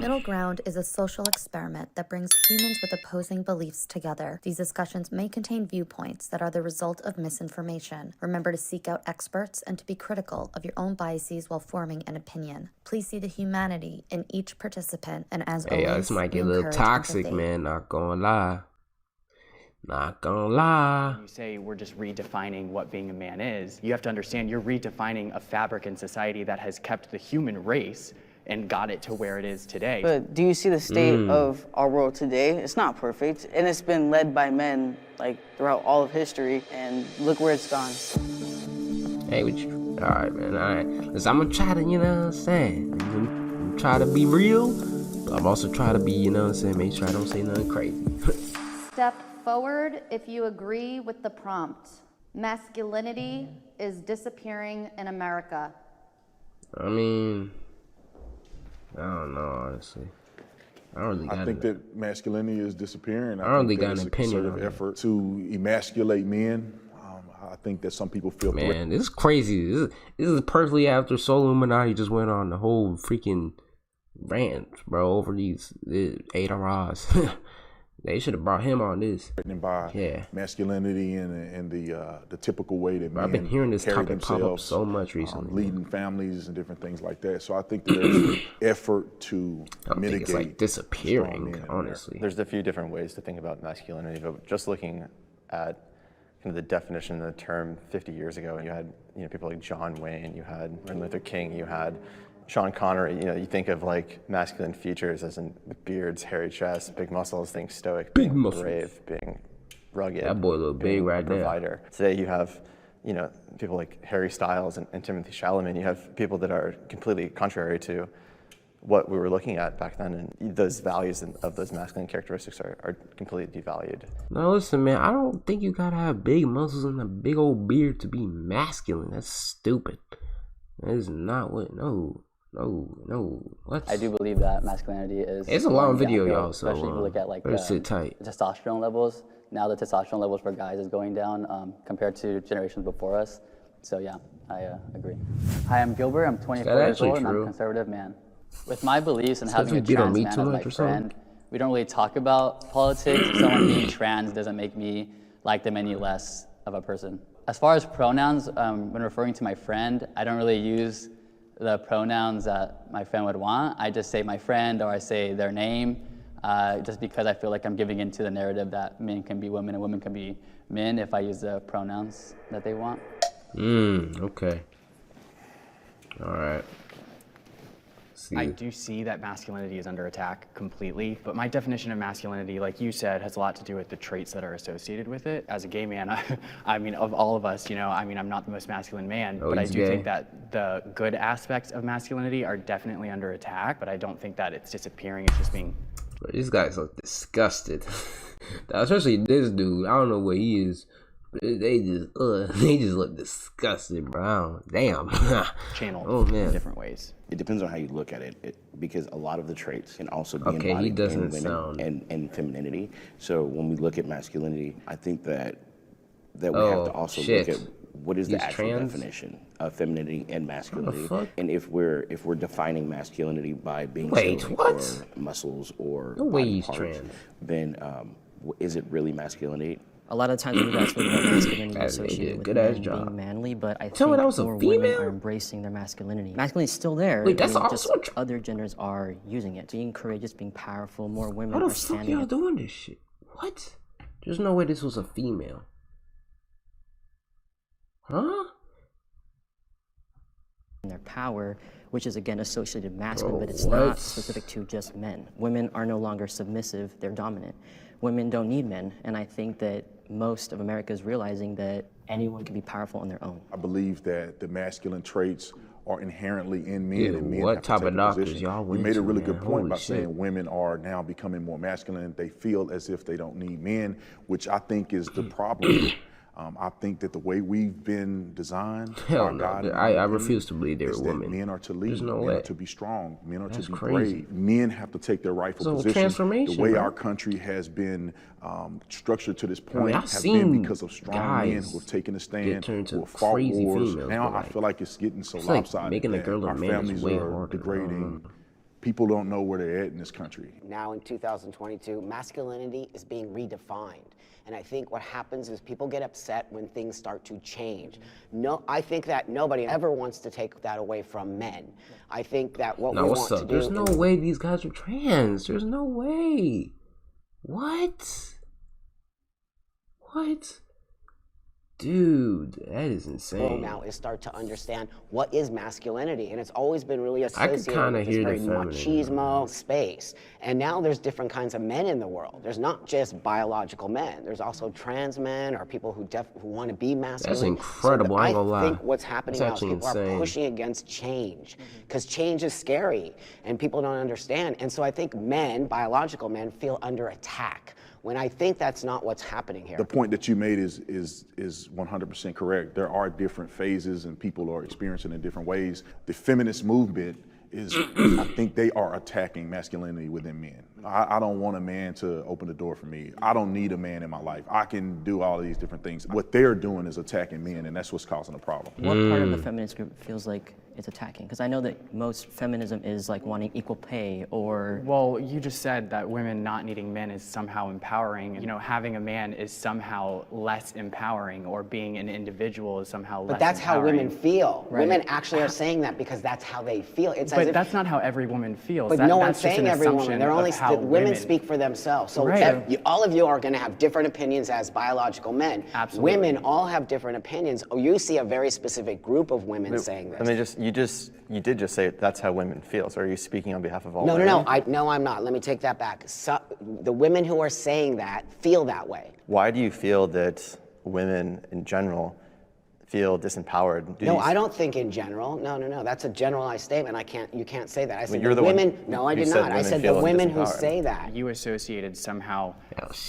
Middle ground is a social experiment that brings humans with opposing beliefs together. These discussions may contain viewpoints that are the result of misinformation. Remember to seek out experts and to be critical of your own biases while forming an opinion. Please see the humanity in each participant, and as Hey, always, this might we get a little encourage toxic, empathy. man. Not gonna lie. Not gonna lie. You say we're just redefining what being a man is. You have to understand you're redefining a fabric in society that has kept the human race and got it to where it is today. But do you see the state of our world today? It's not perfect, and it's been led by men like throughout all of history, and look where it's gone. Hey, what you? All right, man. All right. Listen, I'm gonna try to, you know what I'm saying? I'm try to be real, but I'm also try to be, you know what I'm saying? Make sure I don't say nothing crazy. Step forward if you agree with the prompt. Masculinity is disappearing in America. I mean, I don't know, honestly. I think that masculinity is disappearing. I don't really think got that an it's a opinion concerted on it. effort to emasculate men. I think that some people feel Man, this is crazy. This is perfectly after Soul Illuminati just went on the whole freaking rant, bro, over these Adams. They should have brought him on this. threatened by masculinity and the typical way that men I've been hearing this carry topic pop up themselves, so much recently. leading families and different things like that. So I think that there's an effort to I don't think mitigate it's like strong disappearing, men in honestly. There's a few different ways to think about masculinity, but just looking at kind of the definition of the term 50 years ago, you had people like John Wayne, you had Martin Luther King, you had Sean Connery. You think of like masculine features as in beards, hairy chest, big muscles, think stoic, Big being muscles. brave, being rugged. That boy look being big right a there. provider. Today you have people like Harry Styles and Timothy Chalamet. You have people that are completely contrary to what we were looking at back then, and those values of those masculine characteristics are completely devalued. No, listen, man, I don't think you gotta have big muscles and a big old beard to be masculine. That's stupid. That is not what, no. What? I do believe that masculinity is... It's a long video, downhill, y'all, so especially if you look at like better sit tight. testosterone levels. Now the testosterone levels for guys is going down compared to generations before us. So yeah, I agree. Hi, I'm Gilbert. I'm 24 years actually old and I'm true? a conservative man. With my beliefs and So having if a you beat on trans me man too as much my or something? friend, we don't really talk about politics. Someone being trans doesn't make me like them any less of a person. As far as pronouns, when referring to my friend, I don't really use the pronouns that my friend would want. I just say my friend or I say their name, just because I feel like I'm giving into the narrative that men can be women and women can be men if I use the pronouns that they want. Okay. All right. I do see that masculinity is under attack completely, but my definition of masculinity, like you said, has a lot to do with the traits that are associated with it. As a gay man, I mean, of all of us, I'm not the most masculine man, but I he's do gay. think that the good aspects of masculinity are definitely under attack, but I don't think that it's disappearing, it's just being... Bro, these guys look disgusted. Especially this dude. I don't know where he is. But they just look disgusted, bro. Damn. channeled man. in different ways. It depends on how you look at it, because a lot of the traits can also be Okay, he embodied doesn't in women sound- and femininity. So when we look at masculinity, I think that we have to also shit. look at what is He's the actual trans? definition of femininity and masculinity, fuck? and if we're defining masculinity by being Wait, stoic what? or muscles or No way body he's parts, trans. then is it really masculinity? A lot of times when you guys think about masculinity Guys, they did a associated with good-ass men job. being manly, but I Tell me think that was a more women female? are embracing their masculinity. Masculinity is still there. Wait, that's I mean, also just other genders are using it. Being courageous, being powerful, more women How the are fuck standing y'all up doing this shit? What? There's no way this was a female. Huh? in their power, which is again associated masculine, but it's what? not specific to just men. Women are no longer submissive, they're dominant. Women don't need men, and I think that most of America is realizing that anyone can be powerful on their own. I believe that the masculine traits are inherently in men, Yeah, and men what have to type take of a doctors position. y'all You went made a to, really man? good point Holy by shit. saying women are now becoming more masculine. They feel as if they don't need men, which I think is the problem. I think that the way we've been designed, Hell by no, God, in I my opinion, refuse to believe they're is that women. men are to lead, There's no men way. are to be strong, men are That's to be crazy. brave. Men have to take their rightful So position. transformation, The way bro. our country has been structured to this I've point has seen been because of strong men guys who have taken a get stand, turned to who have fought crazy wars. females, Now but I feel like it's getting so it's like lopsided making a that girl a our man is families way are harder. degrading people don't know where they're at in this country. Now in 2022, masculinity is being redefined. And I think what happens is people get upset when things start to change. No, I think that nobody ever wants to take that away from men. I think that what we want to do... There's no way these guys are trans. There's no way. What? Dude, that is insane. Now is start to understand what is masculinity, and it's always been really associated with this very machismo space. And now there's different kinds of men in the world. There's not just biological men. There's also trans men or people who want to be masculine. That's incredible. I ain't gonna lie. I think what's happening now is people are pushing against change because change is scary and people don't understand. And so I think men, biological men, feel under attack. When I think that's not what's happening here. The point that you made is 100% correct. There are different phases and people are experiencing in different ways. The feminist movement is, I think they are attacking masculinity within men. I don't want a man to open the door for me. I don't need a man in my life. I can do all of these different things. What they're doing is attacking men, and that's what's causing the problem. What part of the feminist group feels like it's attacking? Because I know that most feminism is like wanting equal pay or... Well, you just said that women not needing men is somehow empowering. You know, having a man is somehow less empowering, or being an individual is somehow less But that's empowering. how women feel. Right. Women actually are saying that because that's how they feel. It's But as if, that's not how every woman feels. But no one's saying every woman. They're only women speak for themselves. So all of you are going to have different opinions as biological men. Absolutely. Women all have different opinions. Oh, you see a very specific group of women saying this. You did just say that's how women feel. So are you speaking on behalf of all No, women? no, I'm not. Let me take that back. The women who are saying that feel that way. Why do you feel that women in general feel disempowered? I don't think in general. No. That's a generalized statement. You can't say that. I said you're the the one women. No, I did not. I said the women who say that. You associated somehow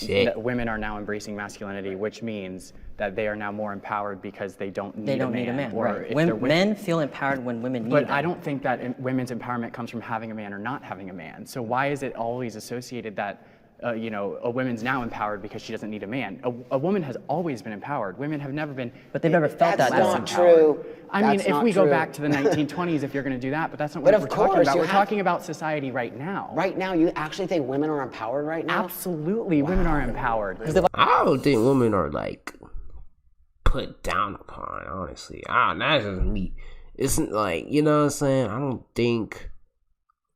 that women are now embracing masculinity, which means that they are now more empowered because they don't need a man. Or right. Men feel empowered when women need them. But I don't think that women's empowerment comes from having a man or not having a man. So why is it always associated that a woman's now empowered because she doesn't need a man? A woman has always been empowered. Women have never been. But they've never felt that. That's not true. I mean, if we go back to the 1920s, if you're going to do that, but that's not what we're talking about. We're talking about society right now. Right now, you actually think women are empowered right now? Absolutely, women are empowered. I don't think women are like put down upon, honestly. That's just me. It's like, you know what I'm saying?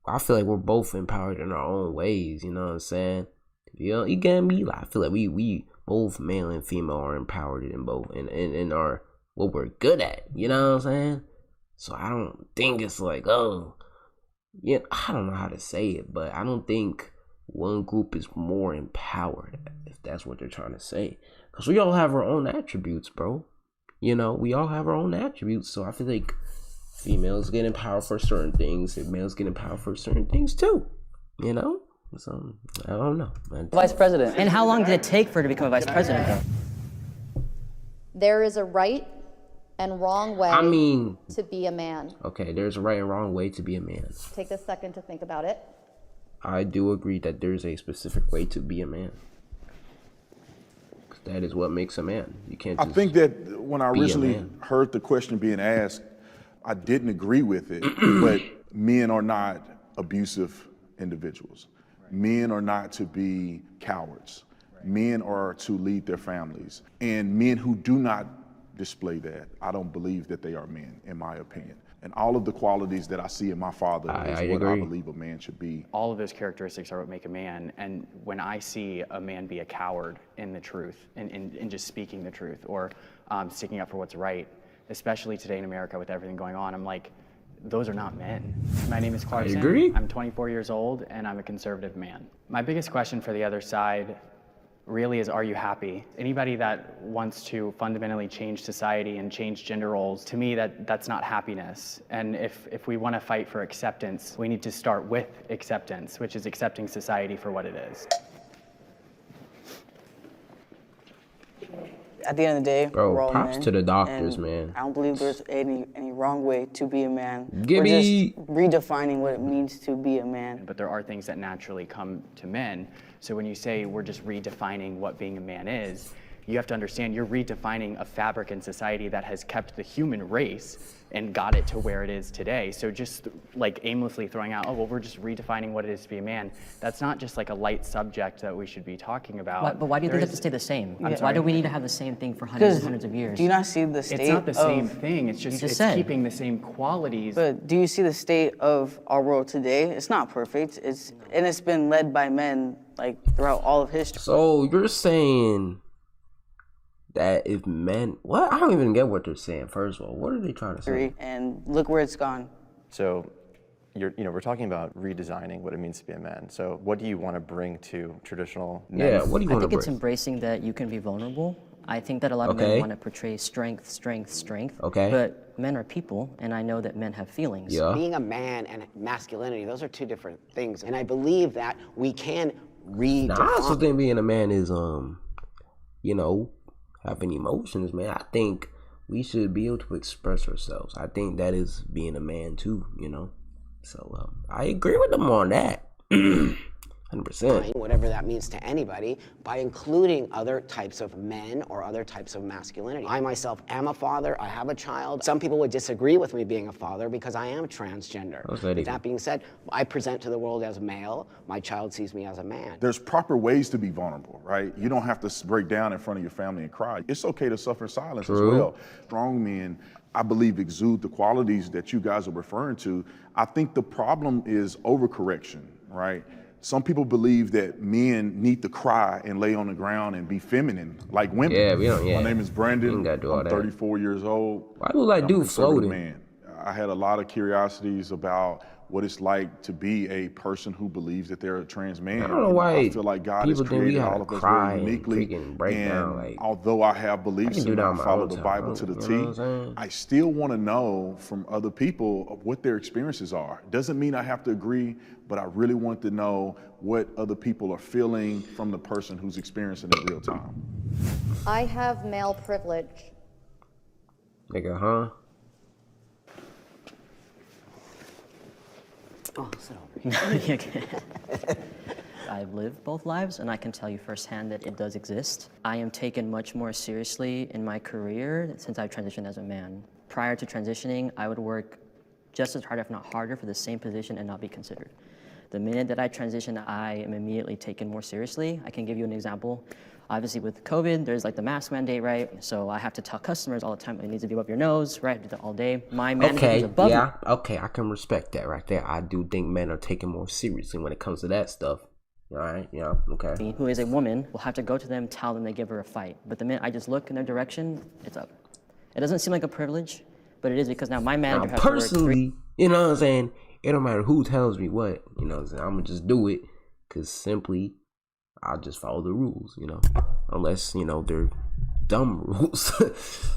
I feel like we're both empowered in our own ways, you know what I'm saying? You get me? Like, I feel like we both male and female are empowered in both in our what we're good at, you know what I'm saying? So I don't think it's like, I don't know how to say it, but I don't think one group is more empowered, if that's what they're trying to say. Because we all have our own attributes, bro. You know, we all have our own attributes. So I feel like females get empowered for certain things and males get empowered for certain things too. You know? So, I don't know. Vice president. And how long did it take for her to become a vice president, though? There is a right and wrong way to be a man. Okay, there's a right and wrong way to be a man. Take a second to think about it. I do agree that there's a specific way to be a man. That is what makes a man. You can't just I think that when I originally heard the question being asked, I didn't agree with it, but men are not abusive individuals. Men are not to be cowards. Men are to lead their families. And men who do not display that, I don't believe that they are men, in my opinion. And all of the qualities that I see in my father is what I believe a man should be. All of those characteristics are what make a man. And when I see a man be a coward in the truth, in just speaking the truth, or sticking up for what's right, especially today in America with everything going on, I'm like, those are not men. My name is Clarkson. I agree. I'm 24 years old, and I'm a conservative man. My biggest question for the other side really is, are you happy? Anybody that wants to fundamentally change society and change gender roles, to me, that's not happiness. And if we want to fight for acceptance, we need to start with acceptance, which is accepting society for what it is. At the end of the day, we're all props men, to the doctors, and man. I don't believe there's any wrong way to be a man. We're just redefining what it means to be a man. But there are things that naturally come to men. So when you say we're just redefining what being a man is, you have to understand you're redefining a fabric in society that has kept the human race and got it to where it is today. So just like aimlessly throwing out, oh, well, we're just redefining what it is to be a man. That's not just like a light subject that we should be talking about. But why do you think it has to stay the same? Why do we need to have the same thing for hundreds and hundreds of years? Do you not see the state It's not the same thing. It's just, it's said. keeping the same qualities. But do you see the state of our world today? It's not perfect. It's been led by men like throughout all of history. So you're saying that if men, what? I don't even get what they're saying. First of all, what are they trying to say? And look where it's gone. So, we're talking about redesigning what it means to be a man. So, what do you want to bring to traditional men? Yeah, what do you want to bring? I think it's embracing that you can be vulnerable. I think that a lot of men want to portray strength. Okay. But men are people, and I know that men have feelings. Yeah. Being a man and masculinity, those are two different things. And I believe that we can redefine. I also think being a man is, having emotions, man. I think we should be able to express ourselves. I think that is being a man too, So I agree with them on that. 100%. Whatever that means to anybody, by including other types of men or other types of masculinity. I myself am a father. I have a child. Some people would disagree with me being a father because I am transgender. But that being said, I present to the world as a male. My child sees me as a man. There's proper ways to be vulnerable, right? You don't have to break down in front of your family and cry. It's okay to suffer silence as well. Strong men, I believe, exude the qualities that you guys are referring to. I think the problem is overcorrection, right? Some people believe that men need to cry and lay on the ground and be feminine like women. Yeah, we don't. Yeah. My name is Brandon. Do all I'm 34 years old. Why do like do floating? Man, I had a lot of curiosities about what it's like to be a person who believes that they're a trans man. I don't know why I feel like God has created all of us very uniquely. And although I have beliefs and I follow the Bible to the T, I still want to know from other people what their experiences are. Doesn't mean I have to agree, but I really want to know what other people are feeling from the person who's experiencing it real time. I have male privilege. Nigga, huh? Oh, sit over here. I've lived both lives, and I can tell you firsthand that it does exist. I am taken much more seriously in my career since I've transitioned as a man. Prior to transitioning, I would work just as hard, if not harder, for the same position and not be considered. The minute that I transition, I am immediately taken more seriously. I can give you an example. Obviously with COVID, there's like the mask mandate, right? So I have to tell customers all the time, it needs to be above your nose, right? I do that all day. My manager is above me. Okay, I can respect that right there. I do think men are taken more seriously when it comes to that stuff. All right, yeah, okay. Who is a woman will have to go to them, tell them they give her a fight. But the minute I just look in their direction, it's up. It doesn't seem like a privilege, but it is because now my manager has personally, you know what I'm saying? It don't matter who tells me what, you know what I'm saying? I'm gonna just do it because simply I'll just follow the rules, unless, they're dumb rules,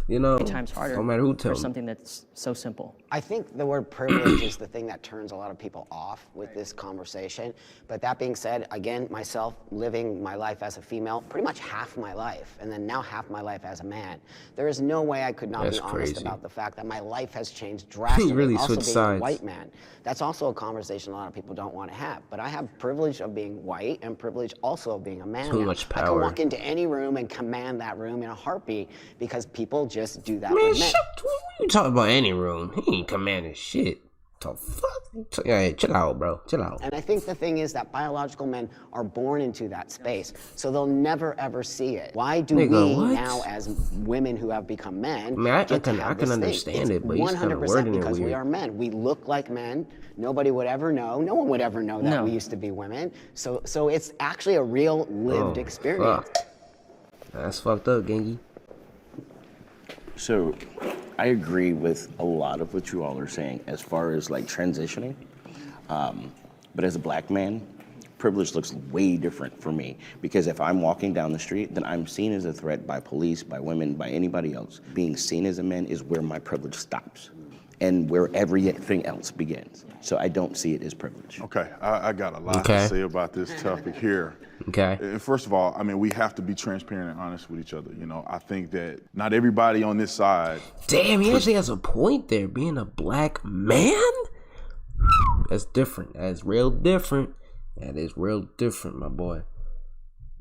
3 times harder no matter who tells for something that's so simple. I think the word privilege is the thing that turns a lot of people off with this conversation. But that being said, again, myself living my life as a female, pretty much half my life, and then now half my life as a man. There is no way I could not be honest about the fact that my life has changed drastically. Really also being sides. a white man. That's also a conversation a lot of people don't want to have. But I have privilege of being white and privilege also of being a man. Too much power. I can walk into any room and command that room in a heartbeat because people just do that Man, with men. what you talking about any room? He ain't commanding shit. The fuck? Hey, chill out, bro. Chill out. And I think the thing is that biological men are born into that space, so they'll never ever see it. Why do we now, as women who have become men, I can understand it, but he's kind of wording it because weird. we are men. We look like men. Nobody would ever know. No one would ever know that we used to be women. So it's actually a real lived experience. Fuck. That's fucked up, Gengi. So, I agree with a lot of what you all are saying as far as like transitioning. But as a black man, privilege looks way different for me because if I'm walking down the street, then I'm seen as a threat by police, by women, by anybody else. Being seen as a man is where my privilege stops and where everything else begins. So I don't see it as privilege. Okay, I got a lot to say about this topic here. Okay. And first of all, I mean, we have to be transparent and honest with each other. I think that not everybody on this side. Damn, he actually has a point there. Being a black man? That's different. That's real different. That is real different, my boy.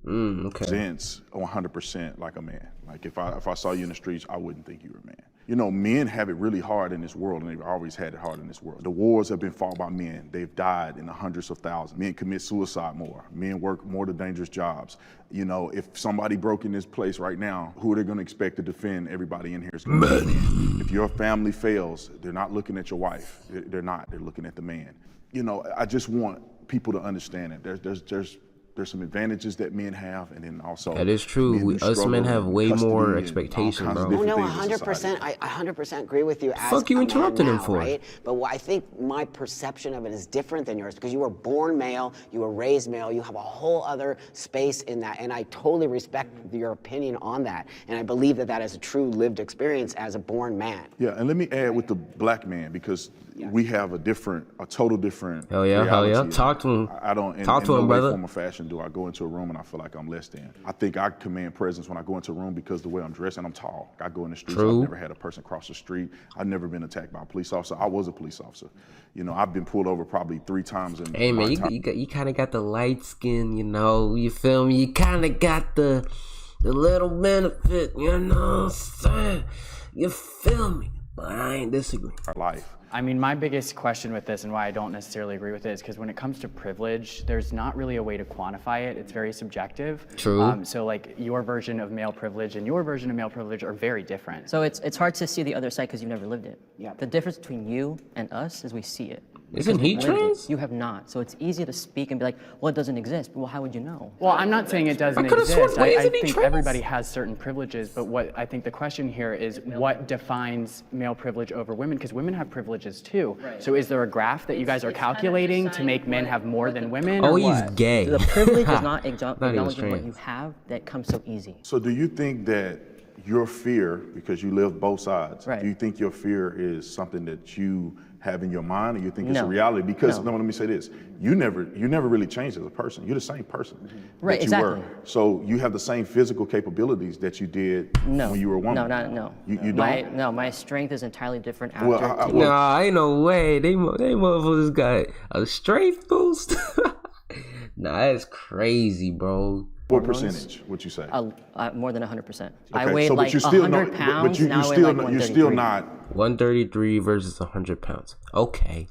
Okay. Presents 100% like a man. Like if I saw you in the streets, I wouldn't think you were a man. You know, men have it really hard in this world, and they've always had it hard in this world. The wars have been fought by men. They've died in the hundreds of thousands. Men commit suicide more. Men work more the dangerous jobs. You know, if somebody broke in this place right now, who are they going to expect to defend everybody in here? It's gonna be men. If your family fails, they're not looking at your wife. They're not. They're looking at the man. You know, I just want people to understand that there's some advantages that men have, and then also that is true. Us men have way more expectations, bro. Oh no, 100%. I 100% agree with you. Fuck you interrupting him for? Right? But I think my perception of it is different than yours because you were born male, you were raised male, you have a whole other space in that, and I totally respect your opinion on that, and I believe that that is a true lived experience as a born man. Yeah, and let me add with the black man because we have a total different. Hell yeah. Talk to him. I don't. Talk to him, brother. Form of fashion, do I go into a room and I feel like I'm less than? I think I command presence when I go into a room because the way I'm dressed and I'm tall. I go in the streets. I've never had a person cross the street. I've never been attacked by a police officer. I was a police officer. You know, I've been pulled over probably 3 times. Hey man, you kind of got the light skin. You know, you feel me? You kind of got the little benefit. You know what I'm saying? You feel me? But I ain't disagreeing. Our life. I mean, my biggest question with this and why I don't necessarily agree with it is because when it comes to privilege, there's not really a way to quantify it. It's very subjective. True. So like your version of male privilege and your version of male privilege are very different. So it's hard to see the other side because you've never lived it. Yeah. The difference between you and us is we see it. Isn't he trans? You have not. So it's easy to speak and be like, well, it doesn't exist. Well, how would you know? Well, I'm not saying it doesn't exist. I think everybody has certain privileges, but what I think the question here is what defines male privilege over women? Because women have privileges too. Right. So is there a graph that you guys are calculating to make men have more than women? Oh, or he's what? gay. The privilege is not acknowledging what you have that comes so easy. So do you think that your fear, because you live both sides, do you think your fear is something that you have in your mind, or you think it's a reality? Because no, let me say this: you never really changed as a person. You're the same person that you were. So you have the same physical capabilities that you did when you were a woman. No. You don't. No, my strength is entirely different. Nah, ain't no way. They motherfuckers got a straight boost. Nah, that's crazy, bro. What percentage would you say? More than 100%. Okay, I weighed like 100 pounds. But you're still not 133 versus 100 pounds. Okay.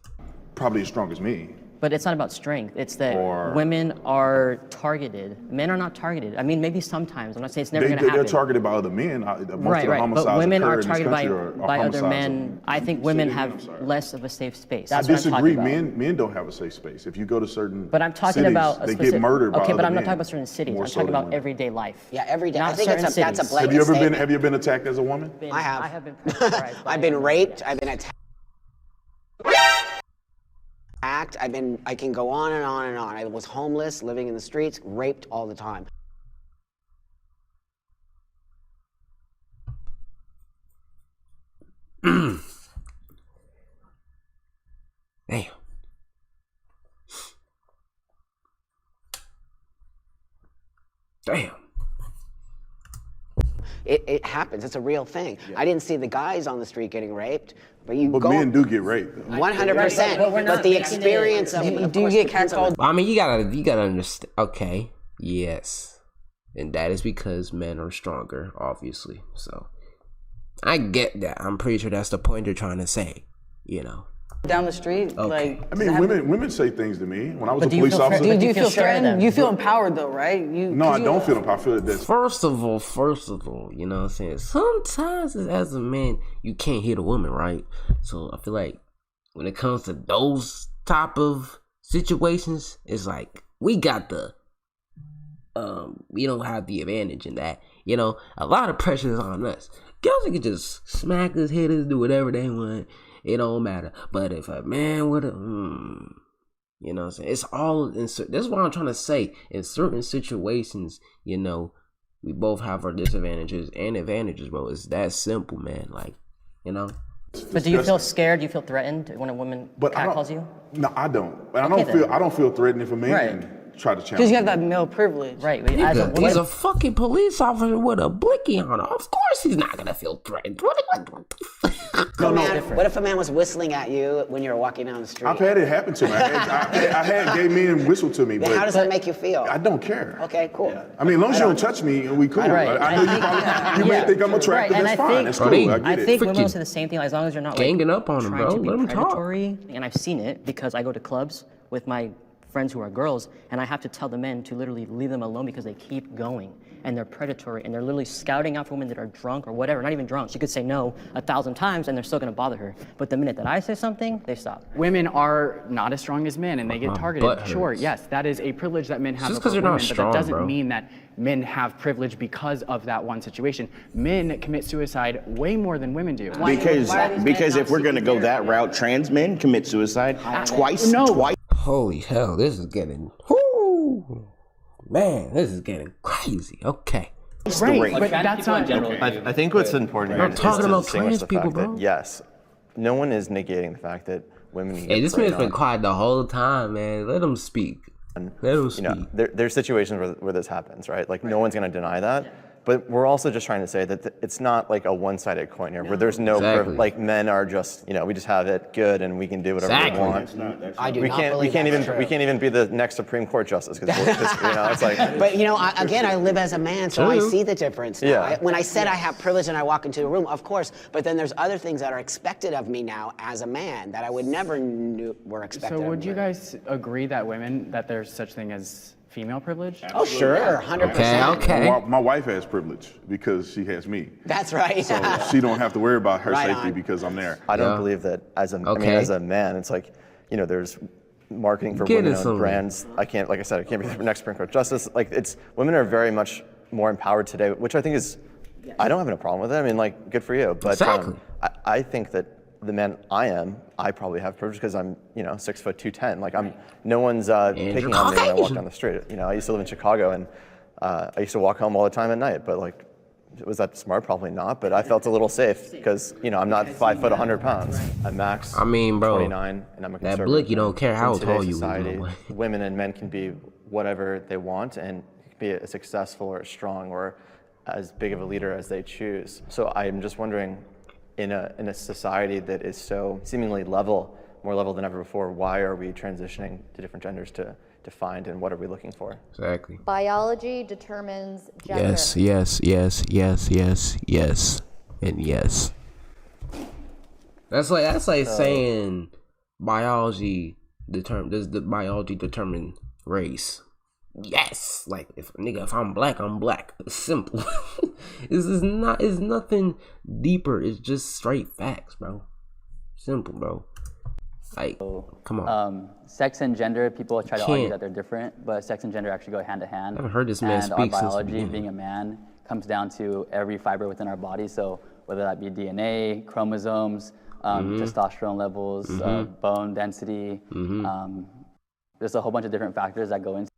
Probably as strong as me. But it's not about strength. It's that women are targeted. Men are not targeted. I mean, maybe sometimes. I'm not saying it's never going to happen. They're targeted by other men. Right. But women are targeted by other men. I think women have less of a safe space. I disagree. Men don't have a safe space. If you go to certain But I'm talking cities, about they get murdered by other but I'm not men. talking about certain cities. I'm talking about everyday life. Yeah, every day. Not I think certain that's a cities. blanket statement. Have you been attacked as a woman? I have. I have been pressurized. I've been raped. I've been attacked. I can go on and on and on. I was homeless, living in the streets, raped all the time. Damn. It happens. It's a real thing. I didn't see the guys on the street getting raped, but men do get raped. 100%. But the experience of it. Do you get catcalled? I mean, you gotta understand. Okay, yes, and that is because men are stronger, obviously. So I get that. I'm pretty sure that's the point they're trying to say. You know. Down the street, Okay. I mean, women say things to me when I was a police officer. Do you feel threatened? You feel empowered though, right? No, I don't feel empowered. I feel that. First of all, you know what I'm saying? Sometimes as a man, you can't hit a woman, right? So I feel like when it comes to those type of situations, it's like we got we don't have the advantage in that. You know, a lot of pressure is on us. Girls can just smack us, hit us, do whatever they want. It don't matter. But if a man would have, you know what I'm saying? It's all, that's what I'm trying to say. In certain situations, you know, we both have our disadvantages and advantages, bro. It's that simple, man. Like, you know? But do you feel scared? Do you feel threatened when a woman catcalls you? No, I don't. I don't feel threatened if a man try to challenge. Because you have that male privilege. Right. Nigga, he's a fucking police officer with a blicky on. Of course he's not gonna feel threatened. What if a man was whistling at you when you were walking down the street? I've had it happen to me. I had gay men whistle to me. Then but how does that make you feel? I don't care. Okay, cool. I mean, as long as you don't touch me, we cool. Right. I know you may think I'm attractive. Right, That's fine. That's cool. I think women will say the same thing. As long as you're not ganging up on them, trying bro. to be Let them talk. predatory. And I've seen it because I go to clubs with my friends who are girls, and I have to tell the men to literally leave them alone because they keep going. And they're predatory, and they're literally scouting out for women that are drunk or whatever, not even drunk. She could say no 1,000 times, and they're still gonna bother her. But the minute that I say something, they stop. Women are not as strong as men, and they get targeted. Sure, yes, that is a privilege that men have Just over 'cause you're women, not strong, but that doesn't bro. mean that men have privilege because of that one situation. Men commit suicide way more than women do. Because if we're gonna go that route, trans men commit suicide twice. Holy hell, this is getting. Whoo! Man, this is getting crazy. Okay. Right, but that's not. I think what's important here is to distinguish the fact that, yes, no one is negating the fact that women can get Hey, this man's pregnant. been quiet the whole time, man. Let him speak. Let him speak. You know, there's situations where this happens, right? Like, no one's going to deny that. But we're also just trying to say that it's not like a one-sided coin here, where there's no like men are just, we just have it good and we can do whatever we want. I do we not can't believe we can't even be the next Supreme Court justice because it's like. But again, I live as a man, so I see the difference now. Yeah. When I said I have privilege and I walk into a room, of course, but then there's other things that are expected of me now as a man that I would never knew were expected. So of would me. you guys agree that there's such thing as female privilege? Oh, sure, 100%. Okay. My wife has privilege because she has me. That's right. So she don't have to worry about her Right safety on. because I'm there. I don't believe that as a as a man, it's like, there's marketing for women-owned brands. I can't be the next Supreme Court justice. Like, women are very much more empowered today, which I think is, I don't have a problem with it. I mean, like, good for you. But Exactly. I think that the man I probably have privilege because I'm, 6 foot 210. Like, no one's picking on me when I walk down the street. I used to live in Chicago and I used to walk home all the time at night, but like, was that smart? Probably not, but I felt a little safe because, I'm not 5 foot 100 pounds. I'm max 29 and I'm a conservative. That blick, you don't care how tall you are. Women and men can be whatever they want and be as successful or as strong or as big of a leader as they choose. So I'm just wondering, in a society that is so seemingly more level than ever before, why are we transitioning to different genders to find, and what are we looking for? Exactly. Biology determines gender. Yes, and yes. That's like saying does the biology determine race? Yes, like if I'm black, I'm black. It's simple. It's nothing deeper. It's just straight facts, bro. Simple, bro. Like, come on. Sex and gender, people try to argue that they're different, but sex and gender actually go hand to hand. I haven't heard this man speak And our since the biology, beginning. being a man, comes down to every fiber within our body. So whether that be DNA, chromosomes, testosterone levels, bone density, there's a whole bunch of different factors that go into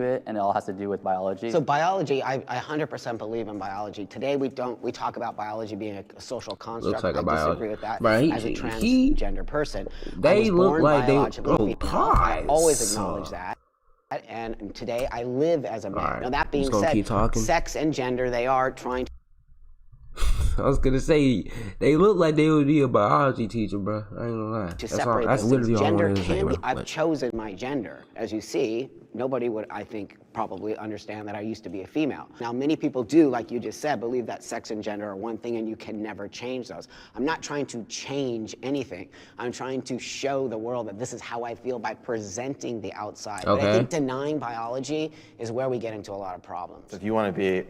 it, and it all has to do with biology. So biology, I 100% believe in biology. Today we talk about biology being a social construct. Like I disagree with that right? as a transgender person. They look like they I always acknowledge that. And today I live as a man. Right. Now that being Keep talking. said, sex and gender, they are trying to I was gonna say they look like they would be a biology teacher, bro. I ain't gonna lie. separate That's those literally things. all I Gender wanted to say, can be, bro. I've chosen my gender. As you see, nobody would, I think, probably understand that I used to be a female. Now, many people do, like you just said, believe that sex and gender are one thing and you can never change those. I'm not trying to change anything. I'm trying to show the world that this is how I feel by presenting the outside. Okay. But I think denying biology is where we get into a lot of problems. If you want to be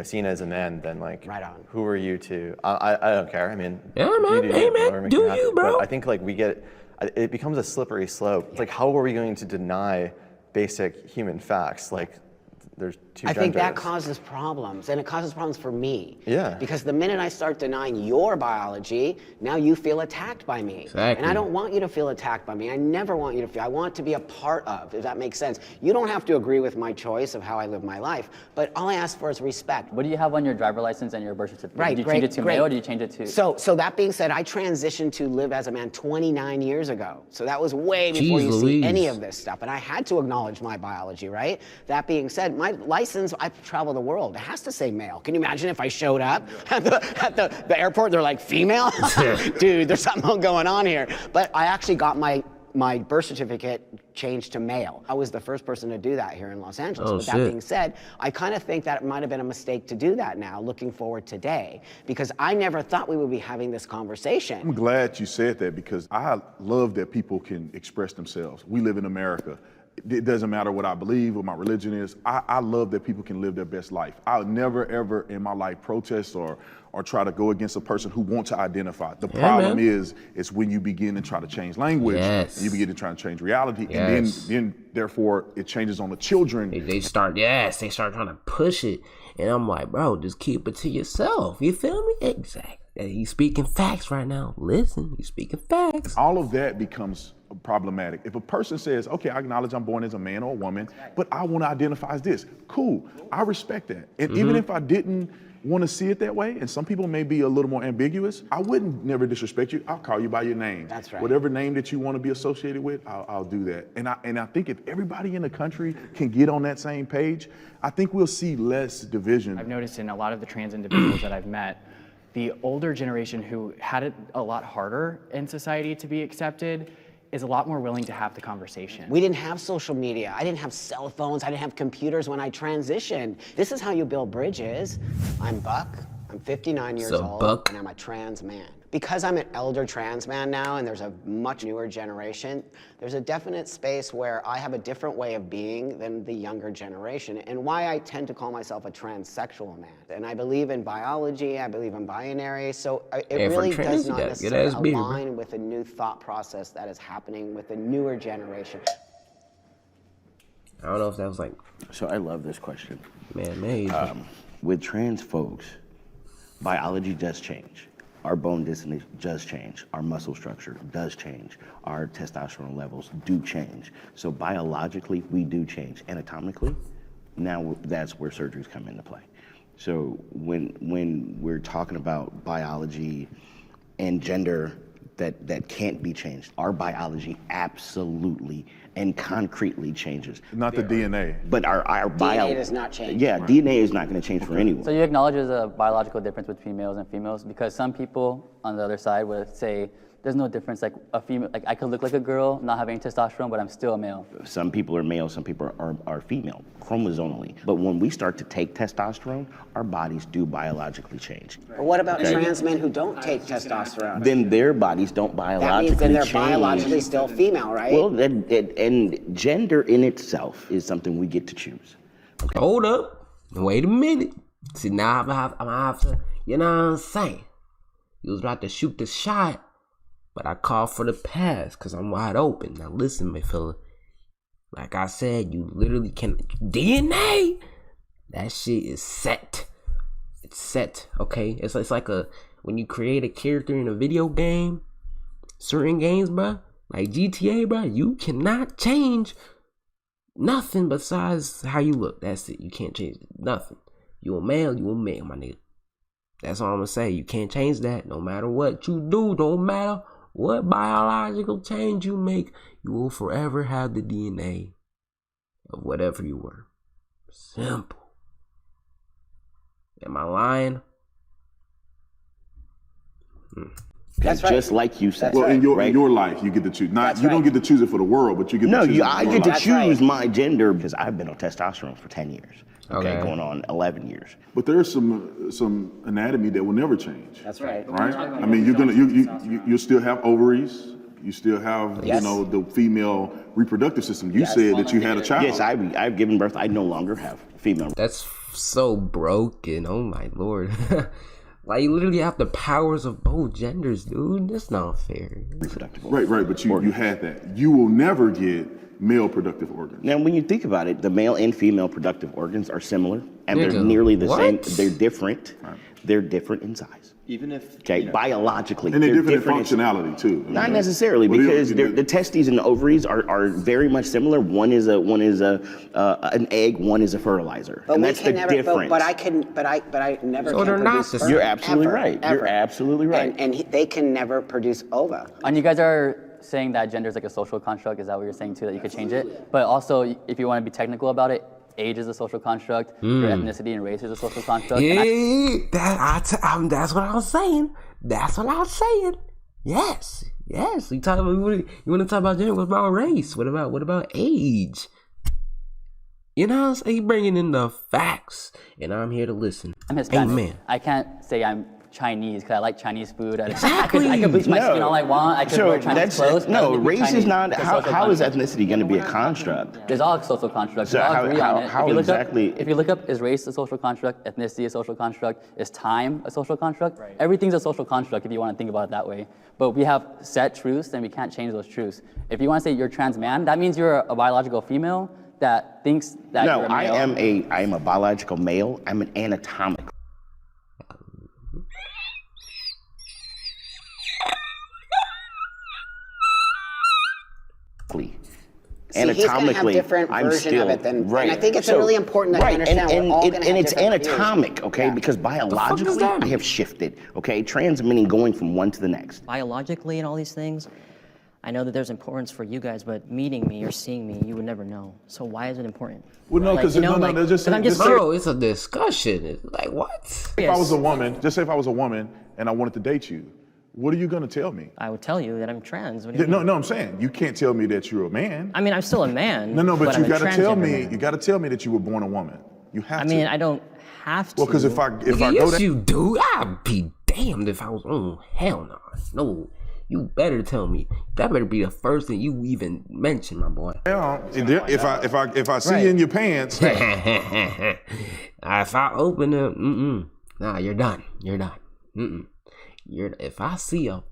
seen as a man, then like, right on. Who are you to? I don't care. I mean, yeah, man. Hey, man, do you, bro? But I think like it becomes a slippery slope. It's like, how are we going to deny basic human facts? Like, there's two I genders. think that causes problems, and it causes problems for me. Yeah. Because the minute I start denying your biology, now you feel attacked by me. Exactly. And I don't want you to feel attacked by me. I never want you to feel, I want to be a part of, if that makes sense. You don't have to agree with my choice of how I live my life, but all I ask for is respect. What do you have on your driver license and your birth certificate? Right, Did you great, change it to great. male or did you change it to? So that being said, I transitioned to live as a man 29 years ago. So that was way before Jeez you Louise. see any of this stuff. And I had to acknowledge my biology, right? That being said, my license, I travel the world. It has to say male. Can you imagine if I showed up at the airport, they're like, female? Dude, there's something going on here. But I actually got my birth certificate changed to male. I was the first person to do that here in Los Angeles. Oh, but that shit. being said, I kind of think that it might have been a mistake to do that now, looking forward today, because I never thought we would be having this conversation. I'm glad you said that because I love that people can express themselves. We live in America. It doesn't matter what I believe, what my religion is. I love that people can live their best life. I'll never, ever in my life protest or try to go against a person who wants to identify. The problem is when you begin to try to change language, Yes. and you begin to try to change reality, Yes. and then therefore it changes on the children. They start trying to push it. And I'm like, bro, just keep it to yourself. You feel me? Exactly. He's speaking facts right now. Listen, he's speaking facts. All of that becomes problematic. If a person says, okay, I acknowledge I'm born as a man or a woman, but I want to identify as this, cool, I respect that. And even if I didn't want to see it that way, and some people may be a little more ambiguous, I wouldn't never disrespect you. I'll call you by your name. That's right. Whatever name that you want to be associated with, I'll do that. And I think if everybody in the country can get on that same page, I think we'll see less division. I've noticed in a lot of the trans individuals that I've met, the older generation who had it a lot harder in society to be accepted is a lot more willing to have the conversation. We didn't have social media. I didn't have cell phones. I didn't have computers when I transitioned. This is how you build bridges. I'm Buck. I'm 59 years old, Buck? and I'm a trans man. Because I'm an elder trans man now, and there's a much newer generation, there's a definite space where I have a different way of being than the younger generation, and why I tend to call myself a transsexual man. And I believe in biology, I believe in binary, so it really does not necessarily align with a new thought process that is happening with the newer generation. I don't know if that was like So I love this question. man-made. With trans folks, biology does change. Our bone density does change. Our muscle structure does change. Our testosterone levels do change. So biologically, we do change. Anatomically, now that's where surgeries come into play. So when we're talking about biology and gender that can't be changed, our biology absolutely and concretely changes. Not the DNA. But our DNA does not change. Yeah, DNA is not going to change for anyone. So you acknowledge there's a biological difference between males and females, because some people on the other side would say there's no difference. Like a female, like I could look like a girl, not having testosterone, but I'm still a male. Some people are male, some people are female, chromosomally. But when we start to take testosterone, our bodies do biologically change. But what about trans men who don't take testosterone? Then their bodies don't That biologically means then they're change. biologically still female, right? Well, and gender in itself is something we get to choose. Hold up. Wait a minute. See, now I'm gonna have to, you know what I'm saying? You was about to shoot the shot, but I called for the pass because I'm wide open. Now listen, my fella. Like I said, you literally can DNA. That shit is set. It's set, okay? It's like when you create a character in a video game, certain games, bro, like GTA, bro, you cannot change nothing besides how you look. That's it. You can't change nothing. You a male, my nigga. That's all I'm gonna say. You can't change that. No matter what you do, don't matter what biological change you make, you will forever have the DNA of whatever you were. Simple. Am I lying? That's right. Just like you said. Well, in your right? life, you get to choose. Not you don't get to choose it for the world, but you get to choose. I get to choose my gender because I've been on testosterone for 10 years. Okay, Okay. going on 11 years. But there's some anatomy that will never change. That's right. Right? I mean, you still have ovaries. You still have Yes. the female reproductive system. You said that you had a child. Yes, I've given birth. I no longer have female. That's so broken. Oh my lord. Like you literally have the powers of both genders, dude. That's not fair. Reproductive. Right. But you had that. You will never get male productive organs. Now, when you think about it, the male and female productive organs are similar, and they're Nigga, nearly the what? same. They're different. They're different in size. Even if Biologically, And they're different in in- functionality too. Not necessarily, Well, because they- the testes and the ovaries are very much similar. One is an egg, one is a fertilizer, But and we that's can the never, difference. but I never So can they're not produce the sperm. You're absolutely ever, right. ever. You're absolutely right. And they can never produce ova. And you guys are saying that gender is like a social construct. Is that what you're saying too? That you could change it? But also, if you want to be technical about it, age is a social construct. Your ethnicity and race is a social construct. Yeah, that's what I was saying. That's what I was saying. Yes. You talk about you want to talk about gender? What about race? What about age? You know what I'm saying? You bringing in the facts, and I'm here to listen. I'm Hispanic. Amen. I can't say I'm Chinese because I like Chinese food. Exactly. I could bleach my skin all I want. I could wear Chinese clothes. No, That would be race is Chinese. not. It's a How social is construct. ethnicity going to be a construct? There's all social constructs. So We all how- agree how- on it. how if you look exactly- Up, if you look up, is race a social construct? Ethnicity a social construct? Is time a social construct? Everything's a social construct if you want to think about it that way. But we have set truths and we can't change those truths. If you want to say you're trans man, that means you're a biological female that thinks that No, you're a male. I am a biological male. I'm an anatomical. See, he's gonna have different version of it than, and I think it's really important that you understand we're all gonna have and it's different views. anatomic, okay? Yeah. Because biologically, I have shifted, okay? Trans meaning going from one to the next. Biologically and all these things, I know that there's importance for you guys, but meeting me or seeing me, you would never know. So why is it important? Well, no, Like, because you know, no, like, they're just 'cause I'm saying. just Bro, it's a discussion. It's like what? If I was a woman, just say if I was a woman and I wanted to date you, what are you gonna tell me? I would tell you that I'm trans. What do you No, mean? I'm saying you can't tell me that you're a man. I mean, I'm still a man. No, but I'm you a gotta tell transgender me. man. You gotta tell me that you were born a woman. You have I to. mean, I don't have to. Well, because if I Nigga, go yes, down, you do. I'd be damned if I was. Oh, hell no. No, you better tell me. That better be the first thing you even mention, my boy. if I see you in your pants, If I open them, nah, you're done. You're done. If I see a,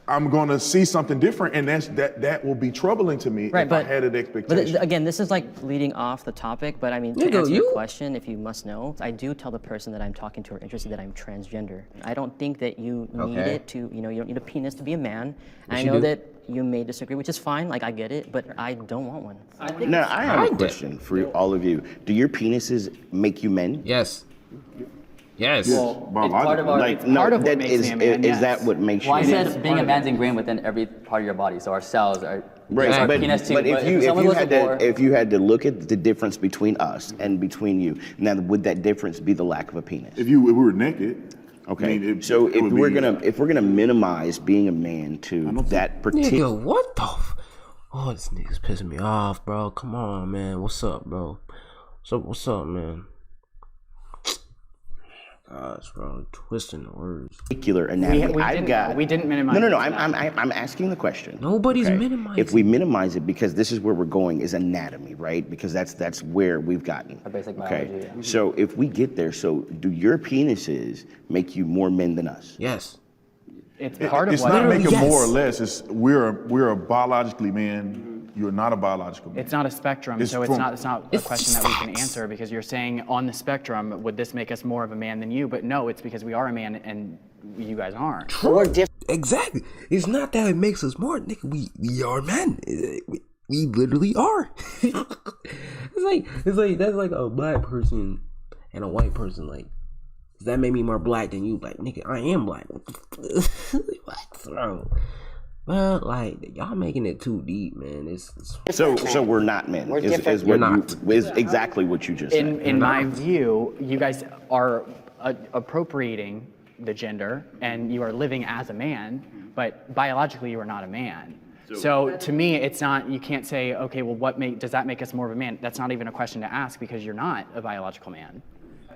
I'm gonna see something different, and that will be troubling to me Right, if but I had an expectation. But again, this is like leading off the topic. But I mean, to Nigga, answer your you- question, if you must know, I do tell the person that I'm talking to or interested that I'm transgender. I don't think that you need Okay. it to, you don't need a penis to be a man. I you know do. that you may disagree, which is fine. Like I get it, but I don't want one. now I have a like that. question for all of you. Do your penises make you men? yes. Yes. It's part of our. Like, it's no, part of what that makes is, me a man. is yes. that what makes Well, I you? said being a man's ingrained within every part of your body. So our cells, our Right, our but, penis too. but if someone you goes had to war, to if you had to look at the difference between us and between you, now would that difference be the lack of a penis? if we were naked, Okay, I mean, so it if would we're be- gonna minimize being a man to that particular, Nigga, what the? Oh, this nigga's pissing me off, bro. Come on, man. What's up, bro? What's up, man? Gosh, bro, twisting the words. particular anatomy, we didn't minimize No, it. I'm asking the question. Nobody's minimizing. If we minimize it, because this is where we're going, is anatomy, right? Because that's where we've gotten. Our basic Okay, biology, yeah. so if we get there, so do your penises make you more men than us? Yes. It's part of it's what. not making Yes. more or less. It's we're a biologically man. You're not a biological man. It's not a spectrum, It's so from- it's not a It's question that we can facts. answer because you're saying on the spectrum, would this make us more of a man than you? But no, it's because we are a man and you guys aren't. We're different. Exactly. It's not that it makes us more, nigga. We are men. We literally are. it's like that's like a black person and a white person. Like, does that make me more black than you? Like, nigga, I am black. What, bro? Well, like y'all making it too deep, man. It's So we're not men. We're is different. what You're you- not. is exactly what you just said. In my view, you guys are appropriating the gender and you are living as a man, but biologically you are not a man. So to me, it's not, you can't say, okay, well, does that make us more of a man? That's not even a question to ask because you're not a biological man.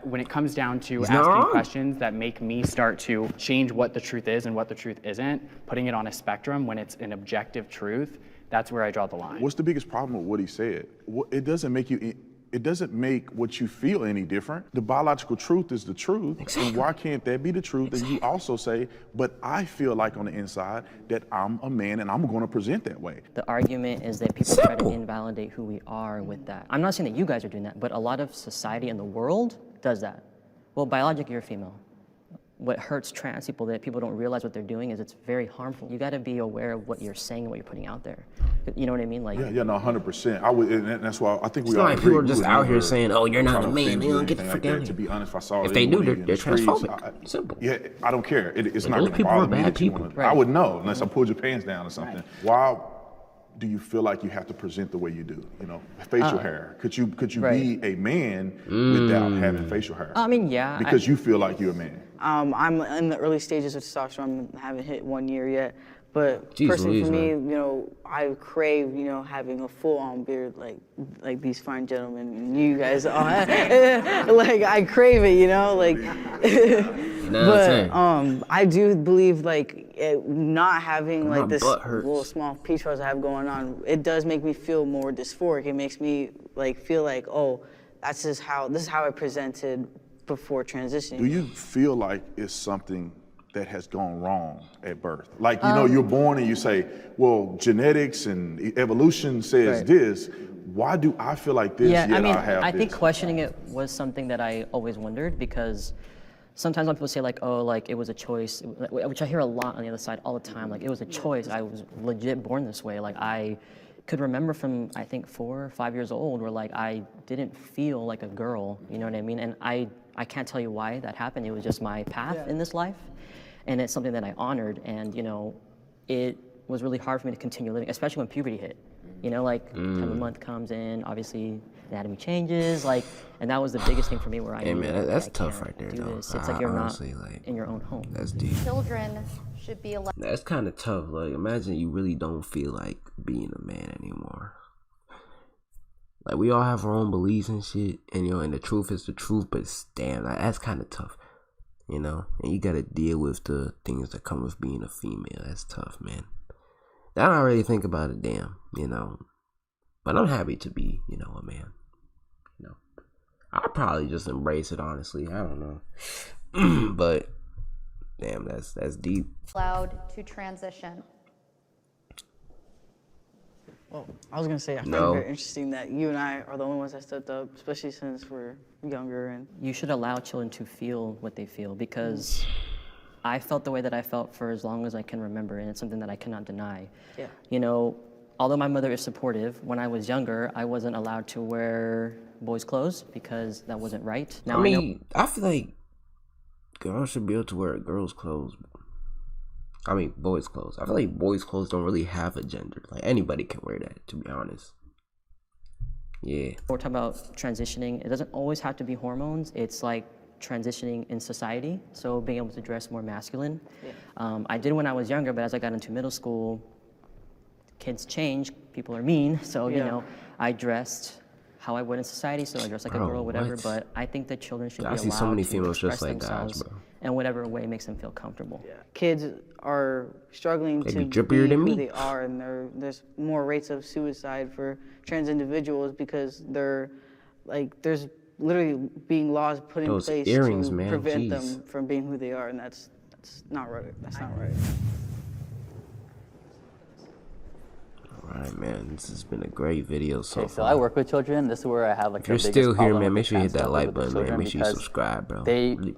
When it comes down to not asking wrong. questions that make me start to change what the truth is and what the truth isn't, putting it on a spectrum when it's an objective truth, that's where I draw the line. What's the biggest problem with what he said? It doesn't make you it doesn't make what you feel any different. The biological truth is the truth. Exactly. And why can't that be the truth? Exactly. And you also say, but I feel like on the inside that I'm a man and I'm going to present that way. The argument is that people try to invalidate who we are with that. I'm not saying that you guys are doing that, but a lot of society in the world does that. Well, biologically, you're female. What hurts trans people that people don't realize what they're doing is it's very harmful. You got to be aware of what you're saying, what you're putting out there. You know what I mean? Like, yeah, no, 100%. I would, and that's why I think we all all like agree. People are just out here saying, "Oh, you're not a man. They don't get the like frick out here." To be honest, if I saw if they do, they're transphobic. Simple. Yeah, I don't care. It's like, not those going to people bother are me. bad people. I would know unless I pulled your pants down or something. Right. Why do you feel like you have to present the way you do? You know, facial hair. Could you be a man without having facial hair? I mean, yeah. Because you feel like you're a man. I'm in the early stages of testosterone. I haven't hit 1 year yet. But personally for me, you know, I crave, you know, having a full-on beard like these fine gentlemen and you guys all have. Like, I crave it, you know, like. But I do believe like not having like this little small peach fuzz I have going on, it does make me feel more dysphoric. It makes me like feel like, oh, this is how I presented before transitioning. Do you feel like it's something that has gone wrong at birth? Like, you know, you're born and you say, well, genetics and evolution says this. Why do I feel like this? Yeah, yet I mean, I have I this? think questioning it was something that I always wondered, because sometimes when people say like, oh, like it was a choice, which I hear a lot on the other side all the time, like it was a choice. I was legit born this way. Like I could remember from, I think 4 or 5 years old where like I didn't feel like a girl, you know what I mean? And I can't tell you why that happened. It was just my path in this life. And it's something that I honored, and you know, it was really hard for me to continue living, especially when puberty hit. You know, like time of month comes in, obviously anatomy changes, like, and that was the biggest thing for me where I knew man, that's I tough right there, though. It's like you're honestly, not in your own home. That's deep. Children should be allowed. That's kind of tough. Like, imagine you really don't feel like being a man anymore. Like, we all have our own beliefs and shit, and you know, and the truth is the truth, but damn, like, that's kind of tough. You know, and you gotta deal with the things that come with being a female. That's tough, man. I don't really think about it, damn, you know. But I'm happy to be, you know, a man. You know, I'll probably just embrace it, honestly. I don't know. But damn, that's deep. Allowed to transition. Well, I was gonna say I find it very interesting that you and I are the only ones that stepped up, especially since we're younger. And you should allow children to feel what they feel, because I felt the way that I felt for as long as I can remember, and it's something that I cannot deny. Yeah. You know, although my mother is supportive, when I was younger, I wasn't allowed to wear boys' clothes because that wasn't right. Now I feel like girls should be able to wear girls' clothes. Boys' clothes. I feel like boys' clothes don't really have a gender. Like, anybody can wear that, to be honest. Yeah. We're talking about transitioning. It doesn't always have to be hormones. It's like transitioning in society. So being able to dress more masculine. Yeah. I did when I was younger, but as I got into middle school, kids change, people are mean. So, you know, I dressed how I would in society. So I dressed like a girl, whatever. But I think that children should be allowed I see so many to females express just like themselves guys, bro. in whatever way makes them feel comfortable. Yeah. Kids are struggling to be who they are, and there's more rates of suicide for trans individuals because they're like, there's literally being laws put in place to prevent them from being who they are, and that's not right. That's not right. All right, man. This has been a great video so far. So I work with children. This is where I have like. If you're still here, man, make sure you hit that like button, man. Make sure you subscribe, bro.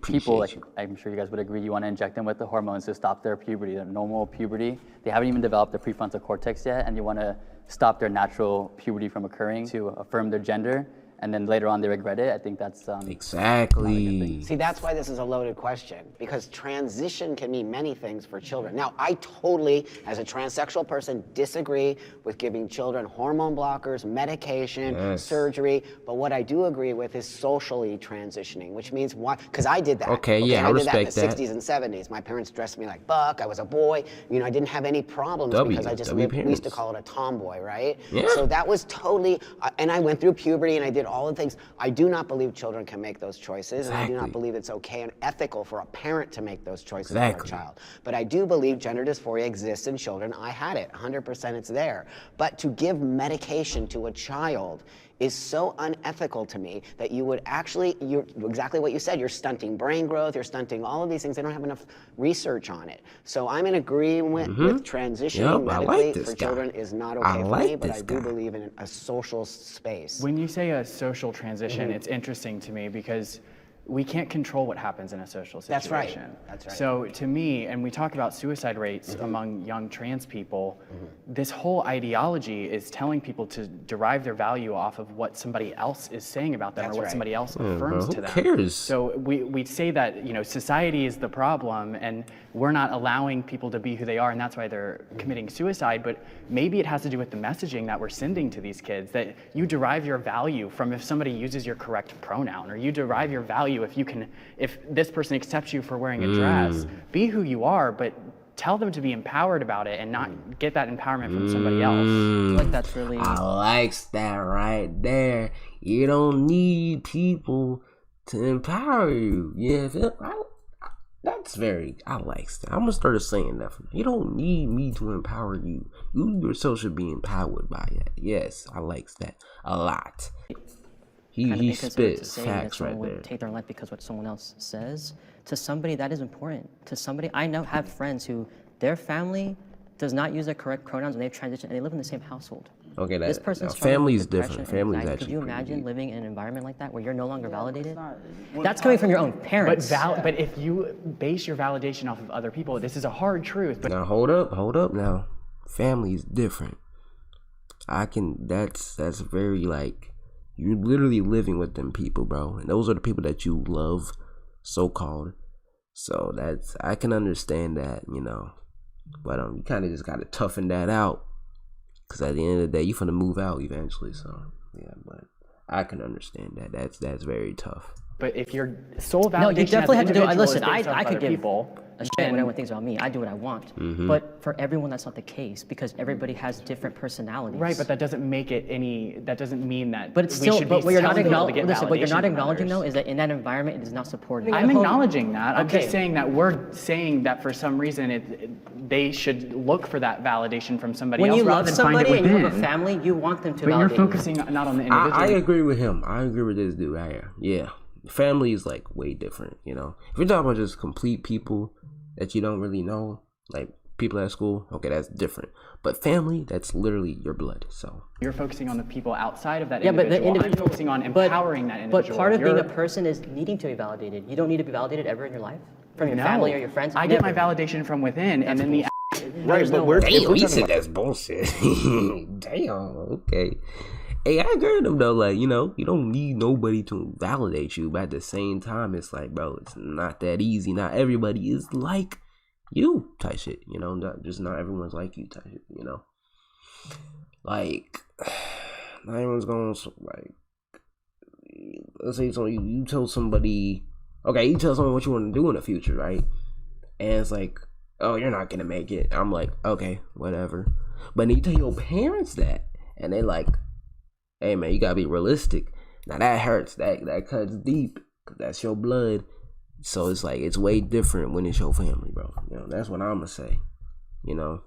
People, like, I'm sure you guys would agree, you want to inject them with the hormones to stop their puberty, their normal puberty. They haven't even developed their prefrontal cortex yet, and you want to stop their natural puberty from occurring to affirm their gender. And then later on they regret it. I think that's exactly. See, that's why this is a loaded question, because transition can mean many things for children. Now, I totally, as a transsexual person, disagree with giving children hormone blockers, medication, surgery. But what I do agree with is socially transitioning, which means why? Because I did that. Okay, yeah, I respect that. I did that in the 60s and 70s. My parents dressed me like Buck. I was a boy. You know, I didn't have any problems because I just lived. We used to call it a tomboy, right? Yeah. So that was totally. And I went through puberty, and I did did all the things. I do not believe children can make those choices, and I do not believe it's okay and ethical for a parent to make those choices for a child. But I do believe gender dysphoria exists in children. I had it, 100% it's there. But to give medication to a child is so unethical to me that you would actually, you're exactly what you said, you're stunting brain growth, you're stunting all of these things. They don't have enough research on it. So I'm in agreement with transitioning medically for children is not okay for me, but I do believe in a social space. When you say a social transition, it's interesting to me because we can't control what happens in a social situation. That's right. That's right. So to me, and we talk about suicide rates among young trans people, this whole ideology is telling people to derive their value off of what somebody else is saying about them or what somebody else affirms to them. Who cares? So we say that, you know, society is the problem and we're not allowing people to be who they are and that's why they're committing suicide, but maybe it has to do with the messaging that we're sending to these kids, that you derive your value from if somebody uses your correct pronoun, or you derive your value if this person accepts you for wearing a dress. Be who you are, but tell them to be empowered about it and not get that empowerment from somebody else. I feel like that's really... I likes that right there. You don't need people to empower you. Yeah, I likes that. I'm gonna start saying that. You don't need me to empower you. You yourself should be empowered by it. Yes, I likes that a lot. He spits facts right there. Take their life because what someone else says. To somebody, that is important. To somebody, I know have friends who their family does not use their correct pronouns and they've transitioned and they live in the same household. Okay, this person's family is different. Family is actually. Could you imagine living in an environment like that where you're no longer validated? That's coming from your own parents. But if you base your validation off of other people, this is a hard truth. But now hold up now. Family is different. That's very like. You're literally living with them people, bro. And those are the people that you love, so-called. So I can understand that, you know. But you kind of just got to toughen that out. Because at the end of the day, you're finna move out eventually. So, yeah, but I can understand that. That's very tough. But if your sole validation no, you definitely have to do it. Listen, I could give people, a shit when everyone thinks about me. I do what I want. But for everyone, that's not the case because everybody has different personalities. Right, but that doesn't make it any. That doesn't mean that. But it's still. But what you're not acknowledging. Listen, what you're not acknowledging though is that in that environment, it is not supported. I'm acknowledging that. I'm just saying that we're saying that for some reason they should look for that validation from somebody else. When you love somebody and you have a within. family, you want them to. But validate you're focusing not on the individual. I agree with him. I agree with this dude right here. Yeah. Family is like way different, you know. If you're talking about just complete people that you don't really know, like people at school, okay, that's different. But family, that's literally your blood. So you're focusing on the people outside of that individual. But the individual. I'm focusing on empowering that individual. But part of being a person is needing to be validated. You don't need to be validated ever in your life from your family or your friends. I get my validation from within, and then the. Right, but we're he said that's bullshit. Damn. Okay. Hey, I agree with him though. Like, you know, you don't need nobody to validate you, but at the same time, it's like, bro, it's not that easy. Not everybody is like you, type shit. You know, not everyone's like you, type shit. You know, like not everyone's gonna like. Let's say so you tell somebody, okay, you tell someone what you want to do in the future, right? And it's like, oh, you're not gonna make it. I'm like, okay, whatever. But then you tell your parents that, and they like. Hey man, you gotta be realistic. Now that hurts. That cuts deep. Cause that's your blood. So it's like it's way different when it's your family, bro. You know, that's what I'm gonna say. You know.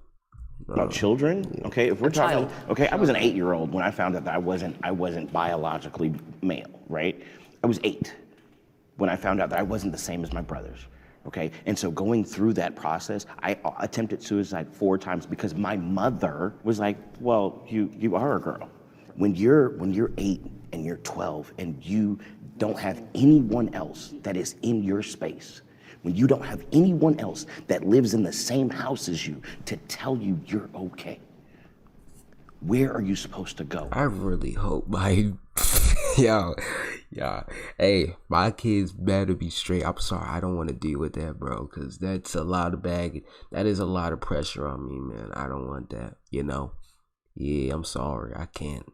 About children, okay. If we're talking, okay, I was an 8-year-old when I found out that I wasn't biologically male, right? I was 8 when I found out that I wasn't the same as my brothers. Okay, and so going through that process, I attempted suicide 4 times because my mother was like, "Well, you are a girl." When you're 8 and you're 12 and you don't have anyone else that is in your space, when you don't have anyone else that lives in the same house as you to tell you you're okay, where are you supposed to go? I really hope yeah. Hey, my kids better be straight. I'm sorry, I don't want to deal with that, bro, because that's a lot of baggage. That is a lot of pressure on me, man. I don't want that, you know. Yeah, I'm sorry, I can't.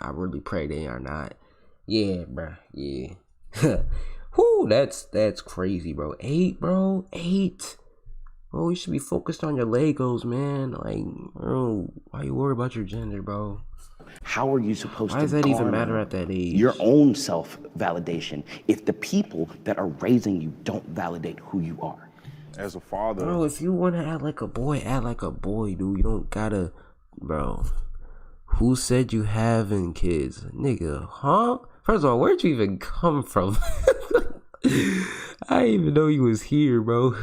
I really pray they are not. Yeah, bro. Yeah. Whoo, that's crazy, bro. 8, bro. 8. Bro, you should be focused on your Legos, man. Like, bro, why you worry about your gender, bro? How are you supposed to Why does that even garner matter at that age? your own self-validation if the people that are raising you don't validate who you are? As a father, bro, if you want to act like a boy, dude. You don't gotta, bro. Who said you having kids, nigga? Huh? First of all, where'd you even come from? I didn't even know you was here, bro.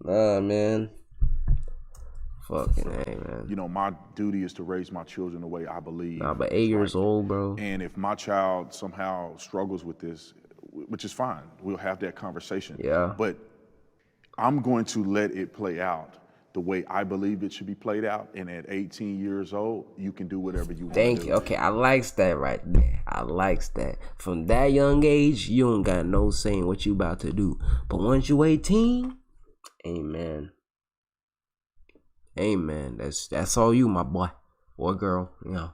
Nah, man. Fucking A, man. You know, my duty is to raise my children the way I believe. Nah, but 8 years old, bro. And if my child somehow struggles with this, which is fine, we'll have that conversation. Yeah. But I'm going to let it play out the way I believe it should be played out. And at 18 years old, you can do whatever you want to do. Thank you. Okay, I likes that right there. I likes that. From that young age, you don't got no saying what you about to do. But once you 18, amen. Amen. That's all you, my boy or girl. You know.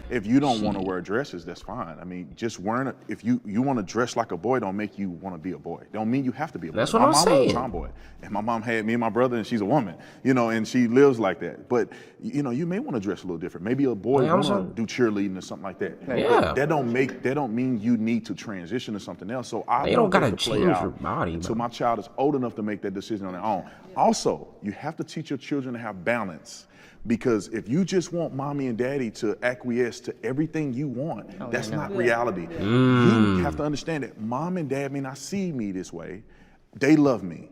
If you don't want to wear dresses, that's fine. I mean, just wearing it. If you want to dress like a boy, don't make you want to be a boy. Don't mean you have to be a boy. That's what my I'm mom saying. was a tomboy, and my mom had me and my brother, and she's a woman, you know, and she lives like that. But you know, you may want to dress a little different. Maybe a boy want to do cheerleading or something like that. Yeah. But that don't mean you need to transition to something else. So I You don't gotta to play change out your body, until bro. my child is old enough to make that decision on their own. Also, you have to teach your children to have balance. Because if you just want mommy and daddy to acquiesce to everything you want, that's not reality. You have to understand that mom and dad may not see me this way. They love me.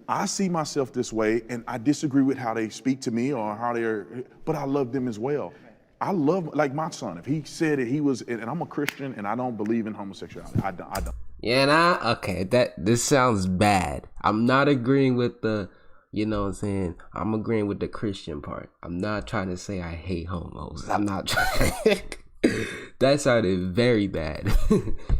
I see myself this way, and I disagree with how they speak to me or how but I love them as well. I love, like my son, if he said that he was, and I'm a Christian and I don't believe in homosexuality, I don't. Yeah, okay, this sounds bad. I'm not agreeing with the, you know what I'm saying? I'm agreeing with the Christian part. I'm not trying to say I hate homos. I'm not trying. That sounded very bad.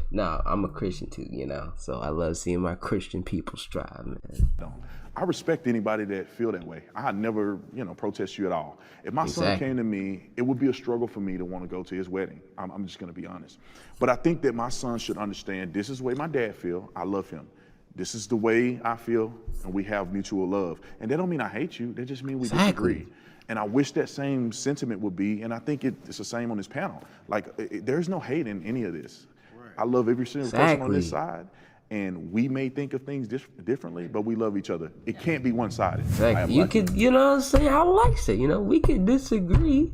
No, I'm a Christian too, you know? So I love seeing my Christian people strive, man. I respect anybody that feel that way. I never, protest you at all. If my son came to me, it would be a struggle for me to want to go to his wedding. I'm just going to be honest. But I think that my son should understand this is the way my dad feel. I love him. This is the way I feel, and we have mutual love. And that don't mean I hate you. That just means we disagree. And I wish that same sentiment would be, and I think it's the same on this panel. Like, there's no hate in any of this. Right. I love every single person on this side, and we may think of things differently, but we love each other. It can't be one-sided. Exactly. You could, you know what I'm saying? I like it. You know, we could disagree,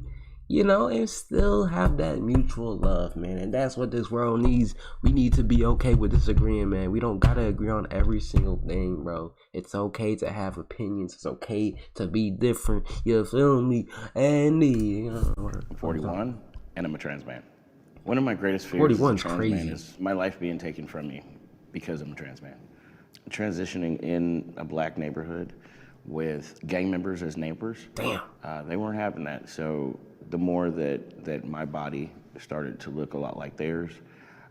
you know, and still have that mutual love, man. And that's what this world needs. We need to be okay with disagreeing, man. We don't gotta agree on every single thing, bro. It's okay to have opinions. It's okay to be different. You feel me? And I'm 41, and I'm a trans man. One of my greatest fears as a trans man is my life being taken from me because I'm a trans man. Transitioning in a black neighborhood with gang members as neighbors. Damn. They weren't having that. So the more that my body started to look a lot like theirs,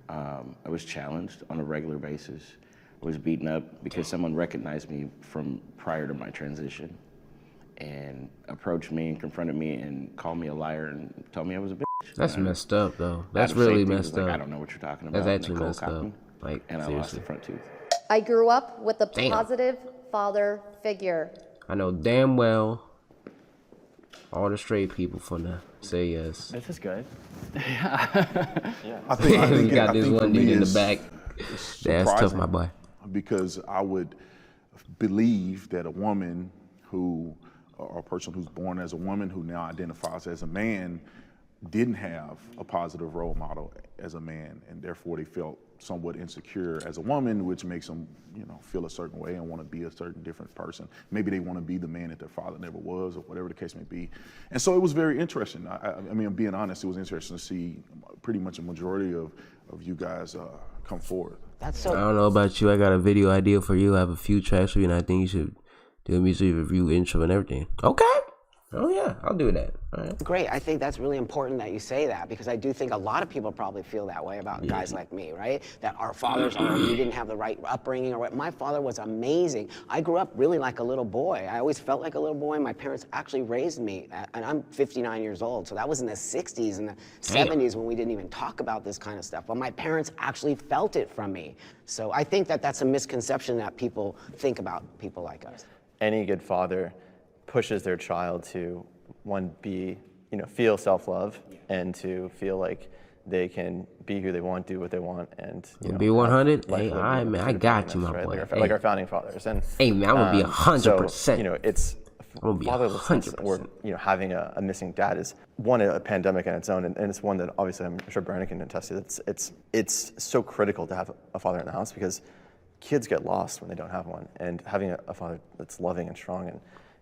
I was challenged on a regular basis. I was beaten up because someone recognized me from prior to my transition and approached me and confronted me and called me a liar and told me I was a bitch. That's messed up, though. That's really messed up. I don't know what you're talking about. That's actually messed up. Like, and I lost the front tooth. I grew up with a positive father figure. I know damn well all the straight people finna say yes. This is good. I think we got this one dude in the back. That's tough, my boy. Because I would believe that a woman or a person who's born as a woman who now identifies as a man didn't have a positive role model as a man, and therefore they felt somewhat insecure as a woman, which makes them, feel a certain way and want to be a certain different person. Maybe they want to be the man that their father never was, or whatever the case may be. And so it was very interesting. I mean, I'm being honest, it was interesting to see pretty much a majority of you guys come forward. That's so. I don't know about you. I got a video idea for you. I have a few tracks for you, and I think you should do a music review, intro, and everything. Okay. Oh, yeah, I'll do that. All right. Great. I think that's really important that you say that, because I do think a lot of people probably feel that way about guys like me, right? That our fathers we didn't have the right upbringing or what. My father was amazing. I grew up really like a little boy. I always felt like a little boy. My parents actually raised me, and I'm 59 years old, so that was in the 60s and the 70s when we didn't even talk about this kind of stuff. But my parents actually felt it from me. So I think that that's a misconception that people think about people like us. Any good father pushes their child to, one, be feel self-love and to feel like they can be who they want, do what they want, and be 100. Hey, all right, man, I got you, my right? boy. Like our founding fathers. And hey, man, I'm gonna be 100%. So, it's fatherlessness or having a missing dad is one, a pandemic in its own, and it's one that obviously I'm sure Brandon can attest to. It's so critical to have a father in the house because kids get lost when they don't have one, and having a father that's loving and strong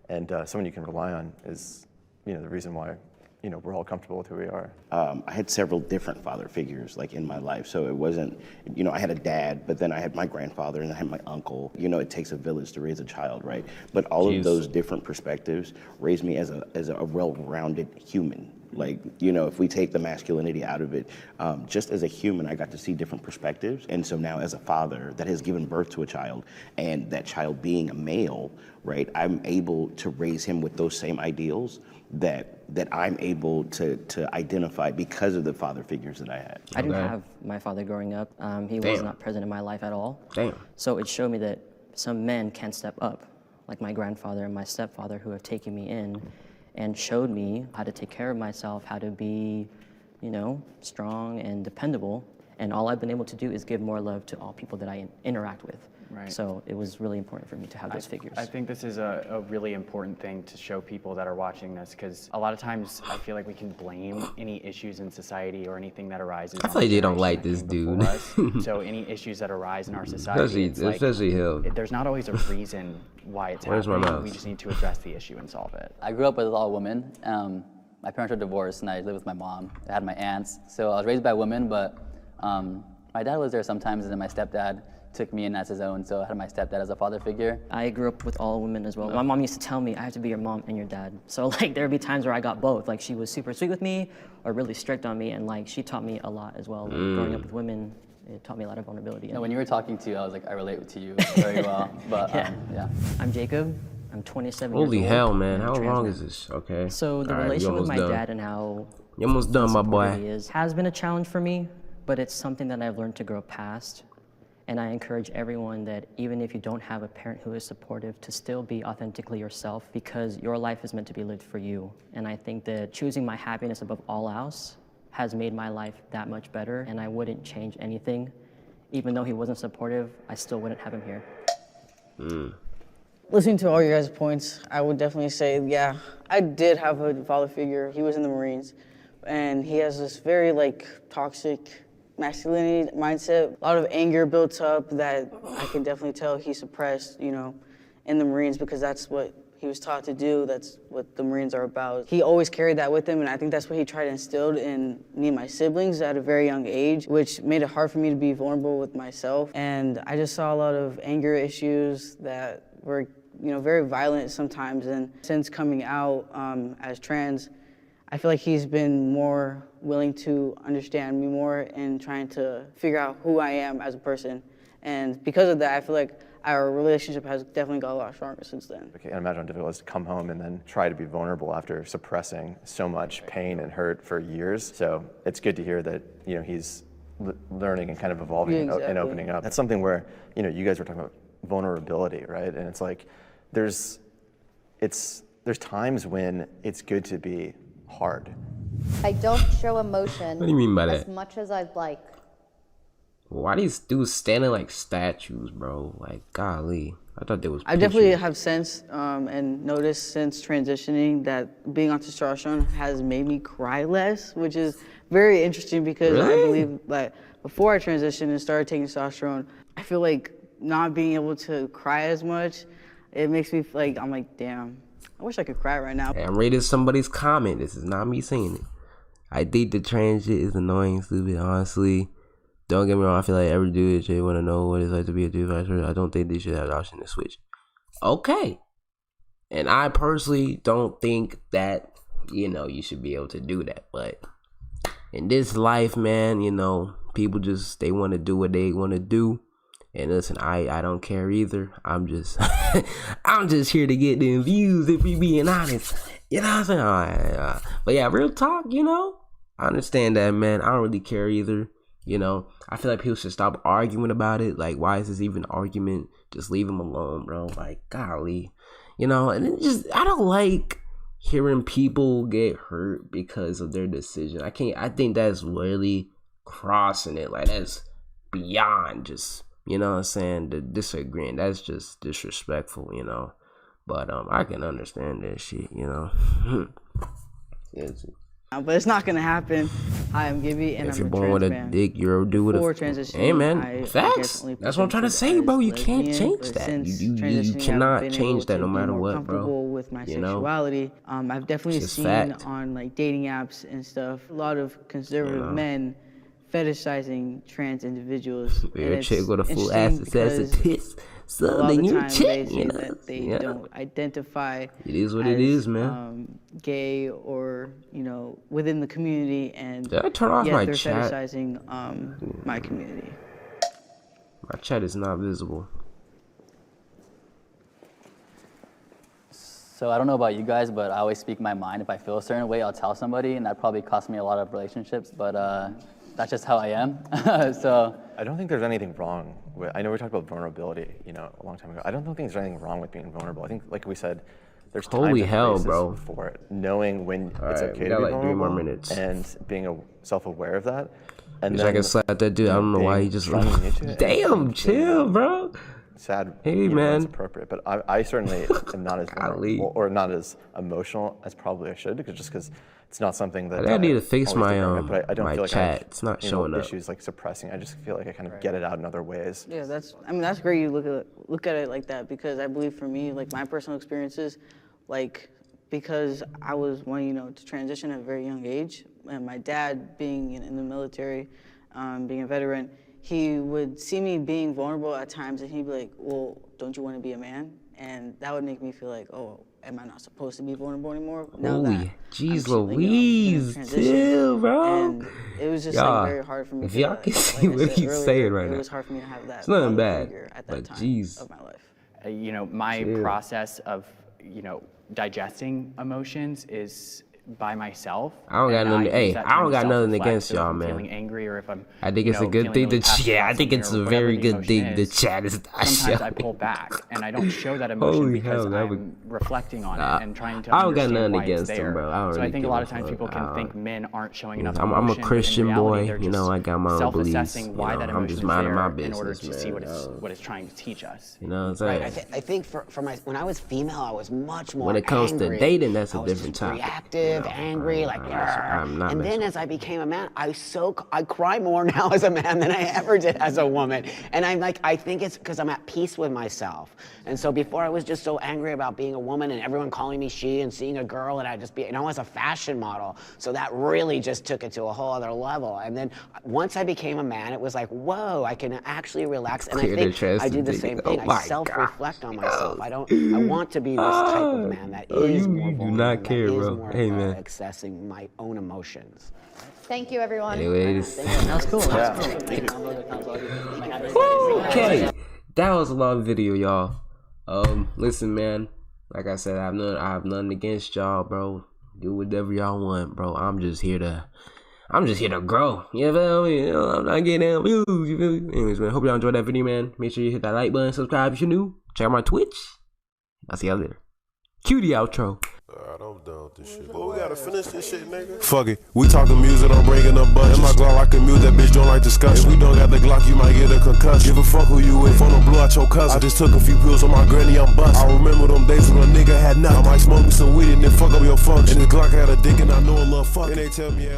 and someone you can rely on is the reason why we're all comfortable with who we are. I had several different father figures like in my life. So it wasn't, I had a dad, but then I had my grandfather and I had my uncle. It takes a village to raise a child, right? But all of those different perspectives raised me as a well-rounded human. Like, if we take the masculinity out of it, just as a human, I got to see different perspectives. And so now as a father that has given birth to a child and that child being a male, right, I'm able to raise him with those same ideals that I'm able to identify because of the father figures that I had. I didn't have my father growing up. He was not present in my life at all. So it showed me that some men can step up, like my grandfather and my stepfather who have taken me in and showed me how to take care of myself, how to be, strong and dependable. And all I've been able to do is give more love to all people that I interact with. Right. So it was really important for me to have those figures. I think this is a really important thing to show people that are watching this, because a lot of times I feel like we can blame any issues in society or anything that arises. I feel like they don't like this dude. So any issues that arise in our society, especially him. There's not always a reason why it's happening. We just need to address the issue and solve it. I grew up with all women. My parents were divorced, and I lived with my mom. I had my aunts, so I was raised by women, but my dad was there sometimes, and then my stepdad took me in as his own, so I had my stepdad as a father figure. I grew up with all women as well. My mom used to tell me I have to be your mom and your dad. So there would be times where I got both. Like she was super sweet with me or really strict on me, and she taught me a lot as well. Growing up with women, it taught me a lot of vulnerability. When you were talking to, I was like, I relate to you very well. But yeah. I'm Jacob. I'm 27 Holy years old. hell, man. How long is this? Okay. So the relationship with my dad and how you're almost done, my boy. Has been a challenge for me, but it's something that I've learned to grow past. And I encourage everyone that even if you don't have a parent who is supportive, to still be authentically yourself, because your life is meant to be lived for you. And I think that choosing my happiness above all else has made my life that much better, and I wouldn't change anything. Even though he wasn't supportive, I still wouldn't have him here. Listening to all your guys' points, I would definitely say, yeah, I did have a father figure. He was in the Marines, and he has this very toxic masculinity mindset, a lot of anger built up that I can definitely tell he suppressed, in the Marines, because that's what he was taught to do. That's what the Marines are about. He always carried that with him, and I think that's what he tried to instill in me and my siblings at a very young age, which made it hard for me to be vulnerable with myself. And I just saw a lot of anger issues that were, very violent sometimes. And since coming out as trans, I feel like he's been more willing to understand me more and trying to figure out who I am as a person. And because of that, I feel like our relationship has definitely got a lot stronger since then. I can't imagine how difficult it is to come home and then try to be vulnerable after suppressing so much pain and hurt for years. So it's good to hear that, he's learning and kind of evolving and opening up. That's something where, you guys were talking about vulnerability, right? And it's like, there's times when it's good to be hard. I don't show emotion. What do you mean by that? As much as I'd like. Why these dudes standing like statues, bro? Like, golly. I thought there was I definitely have sensed and noticed since transitioning that being on testosterone has made me cry less, which is very interesting because I believe that before I transitioned and started taking testosterone, I feel like not being able to cry as much, it makes me I'm like, damn, I wish I could cry right now. Hey, I'm reading somebody's comment. This is not me saying it. I think the trans shit is annoying, stupid, honestly. Don't get me wrong, I feel like every dude should want to know what it's like to be a dude. I don't think they should have the option to switch. Okay. And I personally don't think that, you should be able to do that. But in this life, man, people just, they want to do what they want to do. And listen, I don't care either. I'm just I'm just here to get them views, if we being honest. You know what I'm saying? But yeah, real talk, I understand that, man. I don't really care either. I feel like people should stop arguing about it. Like, why is this even an argument? Just leave them alone, bro. Like, golly. And it just, I don't like hearing people get hurt because of their decision. I think that's really crossing it. Like, that's beyond just, you know what I'm saying, the disagreeing. That's just disrespectful, you know. But I can understand that shit, you know. But it's not gonna happen. Hi, I'm Gibby, and if I'm you're a born trans with a man. dick, you're a dude with Before a transitioning, hey man, facts. That's what I'm trying to say, bro. You can't change that. You cannot change that no matter what, bro. Comfortable with my sexuality. I've definitely seen on like dating apps and stuff a lot of conservative men fetishizing trans individuals. Your chick with a full ass that says a tits. A lot of the time they say that they don't identify it is what it is, man. Gay or, you know, within the community, and did I turn off my they're chat? fetishizing my community. My chat is not visible. So I don't know about you guys, but I always speak my mind. If I feel a certain way, I'll tell somebody, and that probably cost me a lot of relationships, but that's just how I am. So I don't think there's anything wrong with, I know we talked about vulnerability, you know, a long time ago. I don't think there's anything wrong with being vulnerable. I think, like we said, there's times holy and hell, places bro. for it. Knowing when it's okay to be like vulnerable 3 more minutes. and being self-aware of that. And then I can slap that dude. I don't know why he just damn, chill, bro. Sad. Hey, man. It's appropriate, but I certainly am not as vulnerable or not as emotional as probably I should, because it's not something that I need to fix my but I don't my feel like chat. It's not showing up. Issues like suppressing. I just feel like I kind of get it out in other ways. Yeah, that's great you look at it like that, because I believe for me, like my personal experiences, like because I was one, you know, to transition at a very young age, and my dad being in the military, being a veteran, he would see me being vulnerable at times, and he'd be like, well, don't you want to be a man? And that would make me feel like, oh, am I not supposed to be vulnerable anymore? Holy jeez Louise, chill, bro. And it was just like very hard for me. If y'all can see what he's saying right now, it was hard for me to have that. It's nothing bad, at that but time jeez. of my life. You know, my process of, you know, digesting emotions is by myself. I don't got nothing. Hey, I don't got nothing against y'all, man. Feeling angry, or if I'm, I think it's a good thing I think it's a very good thing the chat is not sometimes showing. I pull back and I don't show that emotion because I'm reflecting on it and trying to understand why it's there. Him, bro. So I think a lot of times people can think men aren't showing enough I'm emotion. a Christian reality, boy, you know. I got my own beliefs. Self-assessing why that emotion is there in order to see what it's trying to teach us. You know what I'm saying? I think for when I was female, I was much more when it comes angry. to dating, that's a different topic. Reactive, angry, like. And then as I became a man, I cry more now as a man than I ever did as a woman. And I'm like, I think it's because I'm at peace with myself. And so before I was just so angry about being a woman and everyone calling me she and seeing a girl, and I'd just be, as a fashion model. So that really just took it to a whole other level. And then once I became a man, it was like, whoa, I can actually relax. And I think I do the same thing. I self-reflect on myself. I want to be this type of man that is more vulnerable, do not care, bro. Hey, man. Accessing my own emotions. Thank you, everyone. Anyways, that was cool. Okay, that was a long video, y'all. Listen, man. Like I said, I have nothing against y'all, bro. Do whatever y'all want, bro. I'm just here to grow. You feel me? You know, I'm not getting down views. You feel me? Anyways, man. Hope y'all enjoyed that video, man. Make sure you hit that like button, subscribe if you're new. Check out my Twitch. I'll see y'all later. Cue the outro. Alright, I'm done with this shit. Well, we gotta finish this shit, nigga. Fuck it. We talking music, I'm bringing up bunches. In my Glock, I can mute that bitch, don't like discussion. If we don't got the Glock, you might get a concussion. Give a fuck who you with. Phone don't blow out your cousin. I just took a few pills on my granny, I'm bustin'. I remember them days when a nigga had nothing. I might smoke me some weed and then fuck up your function. And this Glock had a dick and I know a little fuck. And they tell me,